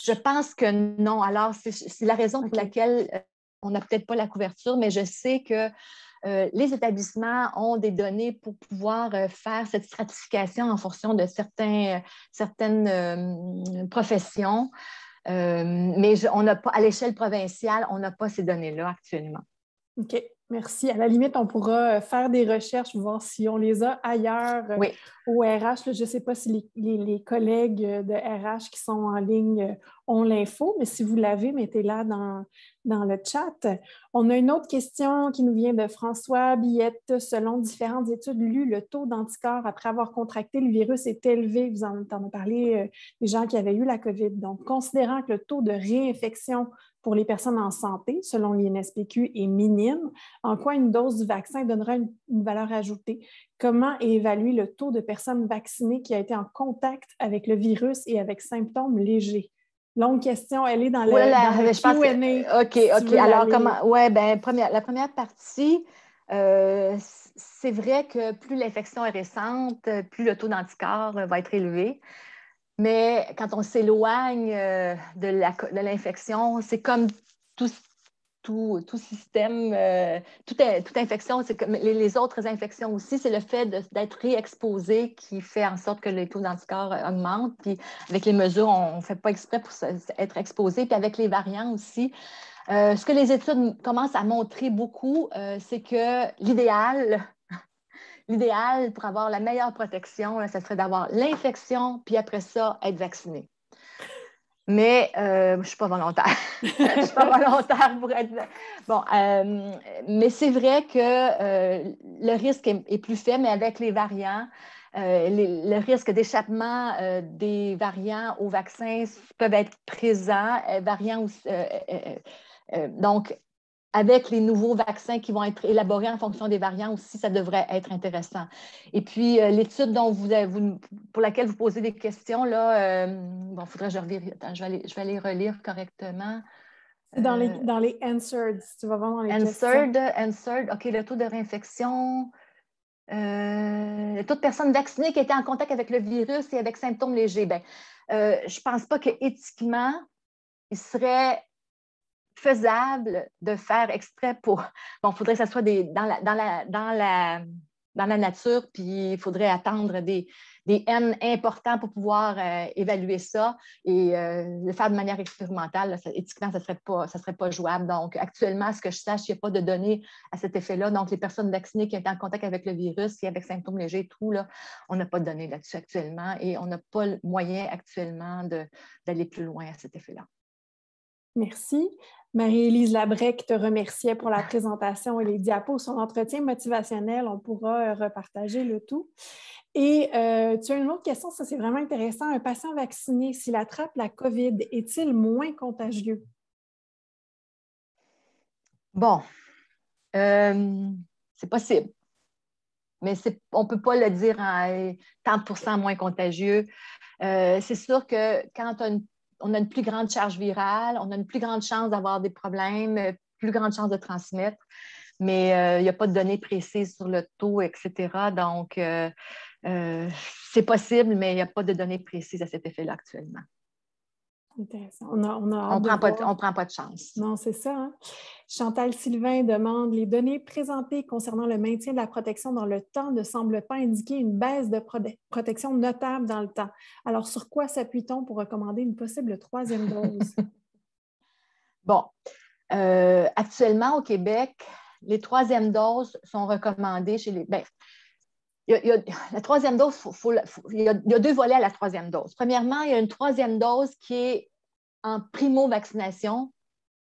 Je pense que non. Alors, c'est la raison pour laquelle on n'a peut-être pas la couverture, mais je sais que les établissements ont des données pour pouvoir faire cette stratification en fonction de certaines professions. Mais on n'a pas, à l'échelle provinciale, on n'a pas ces données-là actuellement. OK, merci. À la limite, on pourra faire des recherches, voir si on les a ailleurs au RH. Je ne sais pas si les collègues de RH qui sont en ligne ont l'info, mais si vous l'avez, mettez-la dans le chat. On a une autre question qui nous vient de François Billette. Selon différentes études lues, le taux d'anticorps après avoir contracté le virus est élevé. Vous en avez parlé des gens qui avaient eu la COVID. Donc, considérant que le taux de réinfection pour les personnes en santé, selon l'INSPQ, est minime, en quoi une dose du vaccin donnera une valeur ajoutée? Comment évaluer le taux de personnes vaccinées qui a été en contact avec le virus et avec symptômes légers? Longue question, elle est dans le Q&A. OK. Alors, la première partie, c'est vrai que plus l'infection est récente, plus le taux d'anticorps va être élevé. Mais quand on s'éloigne de l'infection, c'est comme tout système, toute infection, c'est comme les autres infections aussi, c'est le fait d'être réexposé qui fait en sorte que les taux d'anticorps augmentent. Puis avec les mesures, on ne fait pas exprès pour être exposé. Puis avec les variants aussi, ce que les études commencent à montrer beaucoup, c'est que l'idéal pour avoir la meilleure protection, ce serait d'avoir l'infection, puis après ça, être vacciné. Mais je ne suis pas volontaire. Je ne suis pas volontaire pour être... Bon, mais c'est vrai que le risque est plus faible, mais avec les variants, le risque d'échappement des variants au vaccin peuvent être présents, donc, avec les nouveaux vaccins qui vont être élaborés en fonction des variants aussi, ça devrait être intéressant. Et puis, l'étude pour laquelle vous posez des questions, là, il faudrait que je revérifie. Attends, je vais aller relire correctement. C'est dans les answered, si tu vas voir dans les questions. Answered, OK, le taux de réinfection. Le taux de personnes vaccinées qui étaient en contact avec le virus et avec symptômes légers. Je ne pense pas qu'éthiquement, il serait faisable de faire exprès pour... Bon, il faudrait que ça soit dans dans la nature, puis il faudrait attendre des N importants pour pouvoir évaluer ça et le faire de manière expérimentale. Là, éthiquement, ça serait pas jouable. Donc, actuellement, à ce que je sache, il n'y a pas de données à cet effet-là. Donc, les personnes vaccinées qui ont été en contact avec le virus, qui avec symptômes légers et tout, là, on n'a pas de données là-dessus actuellement et on n'a pas le moyen actuellement d'aller plus loin à cet effet-là. Merci. Marie-Élise Labrec te remerciait pour la présentation et les diapos. Son entretien motivationnel, on pourra repartager le tout. Et tu as une autre question, ça c'est vraiment intéressant. Un patient vacciné, s'il attrape la COVID, est-il moins contagieux? Bon, c'est possible. Mais on ne peut pas le dire en 30% moins contagieux. C'est sûr que quand on a une plus grande charge virale, on a une plus grande chance d'avoir des problèmes, plus grande chance de transmettre, mais il n'y a pas de données précises sur le taux, etc. Donc, c'est possible, mais il n'y a pas de données précises à cet effet-là actuellement. Intéressant. On prend pas de chance. Non, c'est ça. Hein? Chantal Sylvain demande: les données présentées concernant le maintien de la protection dans le temps ne semblent pas indiquer une baisse de protection notable dans le temps. Alors, sur quoi s'appuie-t-on pour recommander une possible troisième dose? Bon, actuellement au Québec, les troisièmes doses sont recommandées chez les. La troisième dose, il y a deux volets à la troisième dose. Premièrement, il y a une troisième dose qui est en primo-vaccination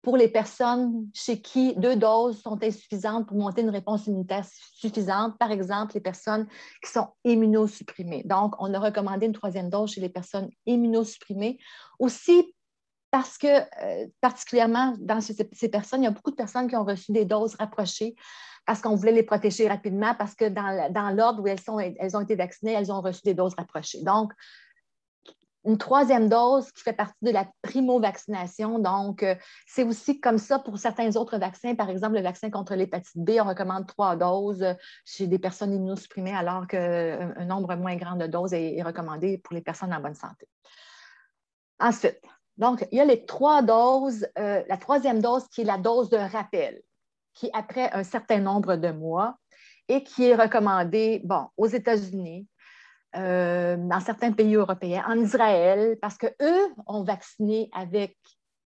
pour les personnes chez qui 2 doses sont insuffisantes pour monter une réponse immunitaire suffisante. Par exemple, les personnes qui sont immunosupprimées. Donc, on a recommandé une troisième dose chez les personnes immunosupprimées. Aussi, parce que, particulièrement dans ces personnes, il y a beaucoup de personnes qui ont reçu des doses rapprochées parce qu'on voulait les protéger rapidement, parce que dans l'ordre où elles ont été vaccinées, elles ont reçu des doses rapprochées. Donc, une troisième dose qui fait partie de la primo-vaccination. Donc, c'est aussi comme ça pour certains autres vaccins. Par exemple, le vaccin contre l'hépatite B, on recommande 3 doses chez des personnes immunosupprimées, alors qu'un nombre moins grand de doses est recommandé pour les personnes en bonne santé. Ensuite, donc, il y a les 3 doses. La troisième dose qui est la dose de rappel, qui est après un certain nombre de mois et qui est recommandée, aux États-Unis, dans certains pays européens, en Israël, parce qu'eux ont vacciné avec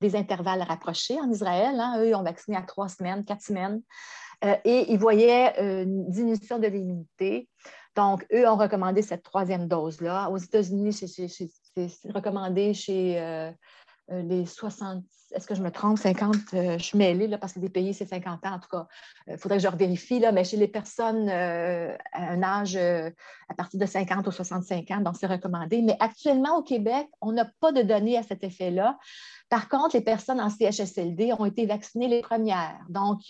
des intervalles rapprochés en Israël. Hein, eux, ils ont vacciné à 3 semaines, 4 semaines, et ils voyaient une diminution de l'immunité. Donc, eux ont recommandé cette troisième dose-là. Aux États-Unis, c'est recommandé chez les 60, est-ce que je me trompe, 50, je suis mêlée là, parce que des pays, c'est 50 ans, en tout cas. Il faudrait que je revérifie, là, mais chez les personnes à un âge à partir de 50 ou 65 ans, donc c'est recommandé. Mais actuellement, au Québec, on n'a pas de données à cet effet-là. Par contre, les personnes en CHSLD ont été vaccinées les premières. Donc,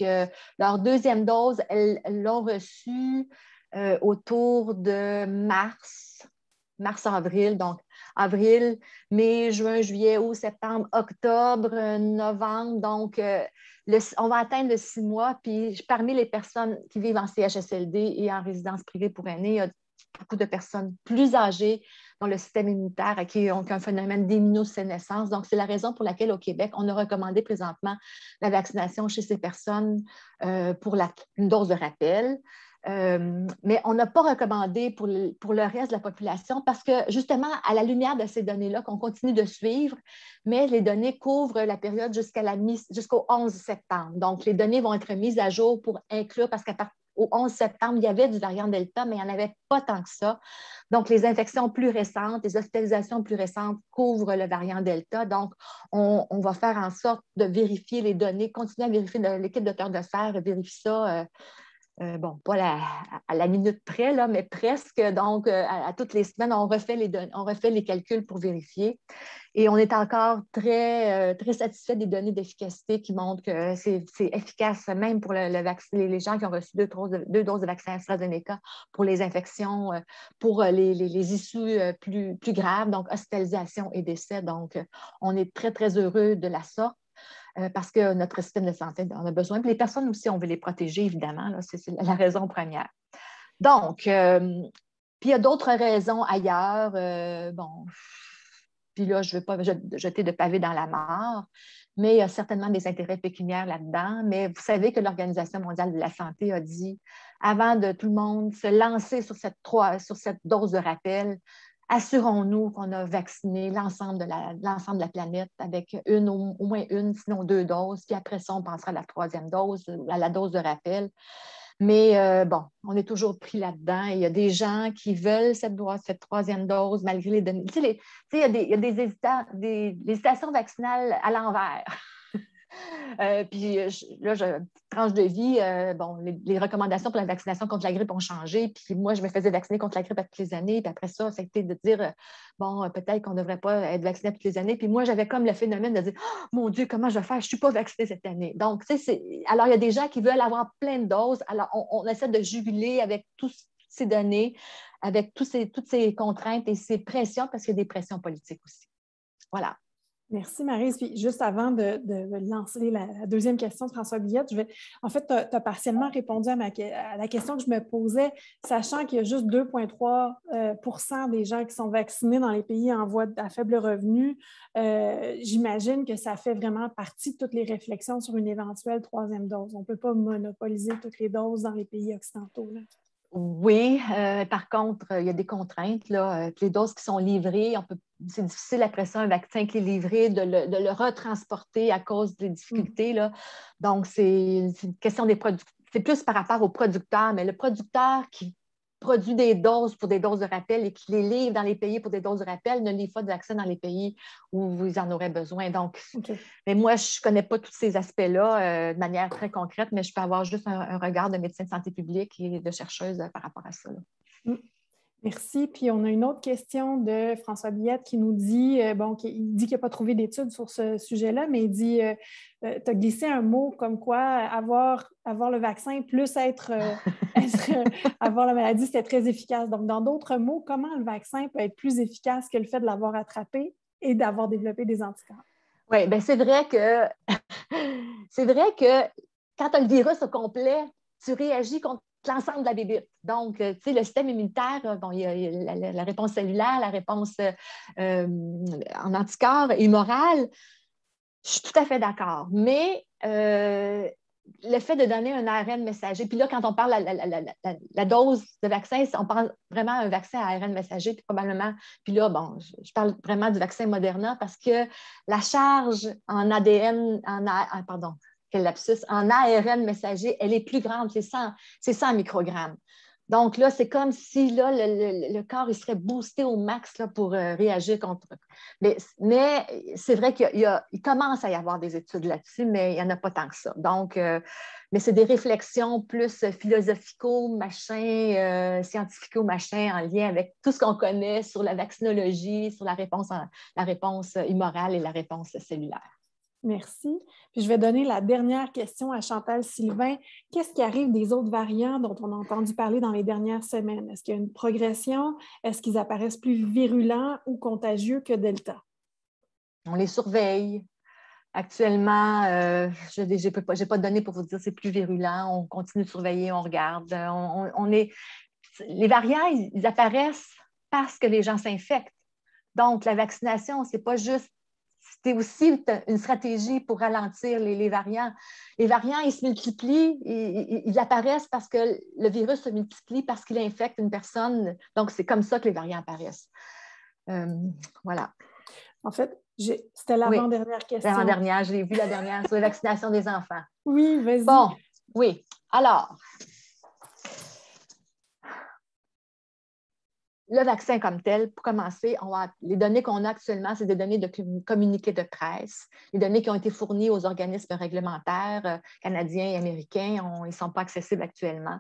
leur deuxième dose, elles l'ont reçue autour de mars-avril, donc avril, mai, juin, juillet, août, septembre, octobre, novembre. Donc, on va atteindre le 6 mois. Puis, parmi les personnes qui vivent en CHSLD et en résidence privée pour aînés, il y a beaucoup de personnes plus âgées dont le système immunitaire qui ont un phénomène d'immunosénescence. Donc, c'est la raison pour laquelle au Québec, on a recommandé présentement la vaccination chez ces personnes pour une dose de rappel. Mais on n'a pas recommandé pour le reste de la population parce que, justement, à la lumière de ces données-là qu'on continue de suivre, mais les données couvrent la période jusqu'au 11 septembre. Donc, les données vont être mises à jour pour inclure, parce qu'au 11 septembre, il y avait du variant Delta, mais il n'y en avait pas tant que ça. Donc, les infections plus récentes, les hospitalisations plus récentes couvrent le variant Delta. Donc, on va faire en sorte de vérifier les données, continuer à vérifier, l'équipe de Terre de Fer vérifie ça. Pas à la minute près, là, mais presque. Donc, à toutes les semaines, on refait les calculs pour vérifier. Et on est encore très, très satisfait des données d'efficacité qui montrent que c'est efficace même pour les gens qui ont reçu 2 doses de vaccin AstraZeneca pour les infections, pour les issues plus graves, donc hospitalisation et décès. Donc, on est très, très heureux de la sorte. Parce que notre système de santé en a besoin. Puis les personnes aussi, on veut les protéger, évidemment. Là, c'est la raison première. Donc, puis il y a d'autres raisons ailleurs. puis là, je ne veux pas jeter de pavé dans la mare, mais il y a certainement des intérêts pécuniaires là-dedans. Mais vous savez que l'Organisation mondiale de la santé a dit, avant de tout le monde se lancer sur cette dose de rappel, assurons-nous qu'on a vacciné l'ensemble de la planète avec au moins une, sinon 2 doses, puis après ça, on pensera à la 3e dose, à la dose de rappel. Mais bon, on est toujours pris là-dedans. Il y a des gens qui veulent cette 3e dose malgré les données. Tu sais, il y a des hésitations vaccinales à l'envers. Puis là, petite tranche de vie, bon, les recommandations pour la vaccination contre la grippe ont changé. Puis moi, je me faisais vacciner contre la grippe à toutes les années. Puis après ça a été de dire, bon, peut-être qu'on ne devrait pas être vacciné à toutes les années. Puis moi, j'avais comme le phénomène de dire, oh, mon Dieu, comment je vais faire? Je ne suis pas vaccinée cette année. Donc, tu sais, alors il y a des gens qui veulent avoir plein de doses. Alors, on essaie de juguler avec toutes ces données, avec toutes ces contraintes et ces pressions, parce qu'il y a des pressions politiques aussi. Voilà. Merci, Maryse. Puis juste avant de lancer la deuxième question de François Billette, en fait, tu as partiellement répondu à la question que je me posais, sachant qu'il y a juste 2,3 % des gens qui sont vaccinés dans les pays en voie à faible revenu. J'imagine que ça fait vraiment partie de toutes les réflexions sur une éventuelle 3e dose. On ne peut pas monopoliser toutes les doses dans les pays occidentaux, là. Oui, par contre, il y a des contraintes. Là. Les doses qui sont livrées, c'est difficile après ça, un vaccin qui est livré, de le retransporter à cause des difficultés. Là. Donc, c'est une question des producteurs. C'est plus par rapport aux producteurs, mais le producteur qui produit des doses pour des doses de rappel et qui les livre dans les pays pour des doses de rappel ne livre pas de vaccin dans les pays où ils en auraient besoin. Donc, mais moi, je ne connais pas tous ces aspects-là de manière très concrète, mais je peux avoir juste un regard de médecin de santé publique et de chercheuse par rapport à ça. Là. Merci. Puis, on a une autre question de François Billette qui nous dit, il dit qu'il n'a pas trouvé d'études sur ce sujet-là, mais il dit, tu as glissé un mot comme quoi avoir le vaccin plus avoir la maladie, c'était très efficace. Donc, dans d'autres mots, comment le vaccin peut être plus efficace que le fait de l'avoir attrapé et d'avoir développé des anticorps? Oui, bien c'est vrai que quand tu as le virus au complet, tu réagis contre l'ensemble de la bébite. Donc, tu sais, le système immunitaire, bon, il y a la réponse cellulaire, la réponse en anticorps humoral. Je suis tout à fait d'accord. Mais le fait de donner un ARN messager, puis là, quand on parle de la dose de vaccin, on parle vraiment d'un vaccin à ARN messager, puis probablement, puis là, bon, je parle vraiment du vaccin Moderna parce que la charge en ADN, pardon, quel lapsus, en ARN messager, elle est plus grande, c'est 100 microgrammes. Donc là, c'est comme si là, le corps il serait boosté au max là, pour réagir contre. Mais c'est vrai qu'il commence à y avoir des études là-dessus, mais il n'y en a pas tant que ça. Donc, mais c'est des réflexions plus philosophico-machin, scientifico-machin en lien avec tout ce qu'on connaît sur la vaccinologie, sur la réponse hummorale et la réponse cellulaire. Merci. Puis je vais donner la dernière question à Chantal Sylvain. Qu'est-ce qui arrive des autres variants dont on a entendu parler dans les dernières semaines? Est-ce qu'il y a une progression? Est-ce qu'ils apparaissent plus virulents ou contagieux que Delta? On les surveille. Actuellement, je n'ai pas de données pour vous dire c'est plus virulent. On continue de surveiller, on regarde. Les variants, ils apparaissent parce que les gens s'infectent. Donc, la vaccination, ce n'est pas juste. C'est aussi une stratégie pour ralentir les variants. Les variants, ils se multiplient, ils apparaissent parce que le virus se multiplie, parce qu'il infecte une personne. Donc, c'est comme ça que les variants apparaissent. Voilà. En fait, c'était l'avant-dernière question. L'avant-dernière, je l'ai vu la dernière, sur la vaccination des enfants. Oui, vas-y. Bon, oui. Alors, le vaccin comme tel, pour commencer, les données qu'on a actuellement, c'est des données de communiqués de presse, les données qui ont été fournies aux organismes réglementaires canadiens et américains, ils ne sont pas accessibles actuellement.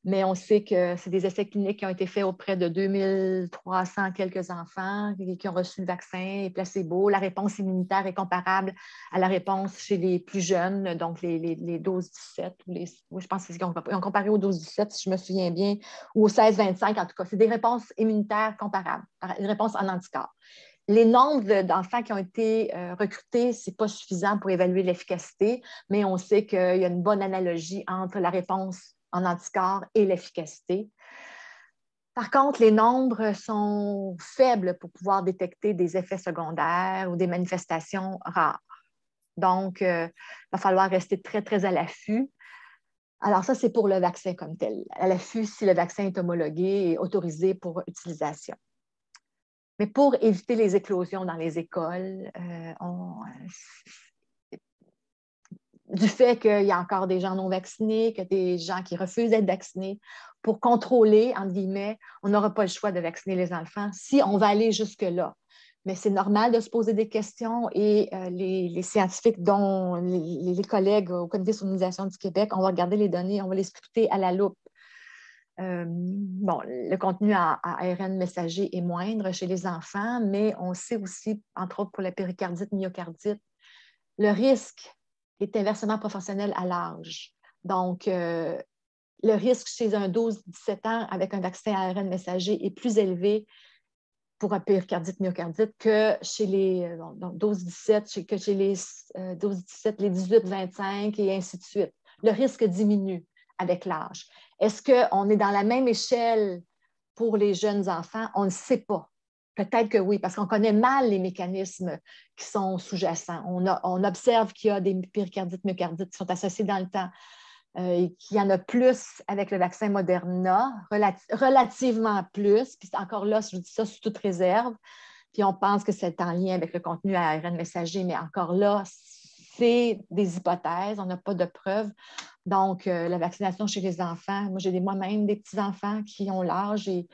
Mais on sait que c'est des essais cliniques qui ont été faits auprès de 2300 quelques enfants qui ont reçu le vaccin et placebo. La réponse immunitaire est comparable à la réponse chez les plus jeunes, donc les 12-17. Je pense qu'ils ont comparé aux 12-17, si je me souviens bien, ou aux 16-25 en tout cas. C'est des réponses immunitaires comparables, une réponse en anticorps. Les nombres d'enfants qui ont été recrutés, ce n'est pas suffisant pour évaluer l'efficacité, mais on sait qu'il y a une bonne analogie entre la réponse en anticorps et l'efficacité. Par contre, les nombres sont faibles pour pouvoir détecter des effets secondaires ou des manifestations rares. Donc, il va falloir rester très, très à l'affût. Alors, ça, c'est pour le vaccin comme tel. À l'affût, si le vaccin est homologué et autorisé pour utilisation. Mais pour éviter les éclosions dans les écoles, du fait qu'il y a encore des gens non vaccinés, que des gens qui refusent d'être vaccinés, pour contrôler, entre guillemets, on n'aura pas le choix de vacciner les enfants si on va aller jusque-là. Mais c'est normal de se poser des questions et les scientifiques, dont les collègues au Comité sur l'immunisation du Québec, on va regarder les données, on va les scruter à la loupe. Bon, le contenu à ARN messager est moindre chez les enfants, mais on sait aussi, entre autres pour la péricardite, myocardite, le risque est inversement proportionnel à l'âge. Donc, le risque chez un 12-17 ans avec un vaccin à ARN messager est plus élevé pour un péricardite myocardite que chez les 12-17, que chez les 12-17, les 18-25 et ainsi de suite. Le risque diminue avec l'âge. Est-ce qu'on est dans la même échelle pour les jeunes enfants? On ne sait pas. Peut-être que oui, parce qu'on connaît mal les mécanismes qui sont sous-jacents. On observe qu'il y a des péricardites, myocardites qui sont associés dans le temps. Et qu'il y en a plus avec le vaccin Moderna, relativement plus. Puis encore là, je vous dis ça sous toute réserve. Puis on pense que c'est en lien avec le contenu à ARN messager, mais encore là, c'est des hypothèses, on n'a pas de preuves. Donc, la vaccination chez les enfants, moi j'ai moi-même des petits-enfants qui ont l'âge et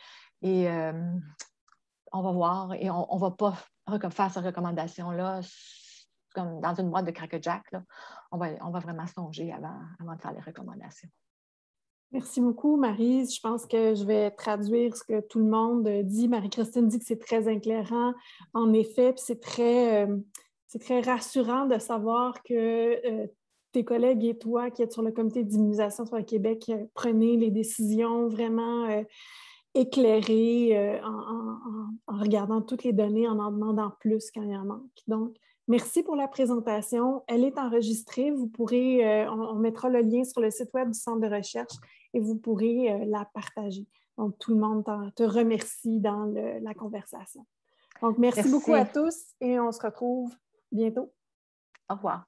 on va voir et on ne va pas faire cette recommandation-là comme dans une boîte de Cracker Jack. Là. On va vraiment songer avant de faire les recommandations. Merci beaucoup, Marie. Je pense que je vais traduire ce que tout le monde dit. Marie-Christine dit que c'est très éclairant, en effet, puis c'est très rassurant de savoir que tes collègues et toi qui êtes sur le comité d'immunisation sur le Québec prenez les décisions vraiment éclairées en regardant toutes les données, en demandant plus quand il en manque. Donc, merci pour la présentation. Elle est enregistrée. Vous pourrez, on mettra le lien sur le site web du Centre de recherche et vous pourrez la partager. Donc, tout le monde te remercie dans la conversation. Donc, merci beaucoup à tous et on se retrouve bientôt. Au revoir.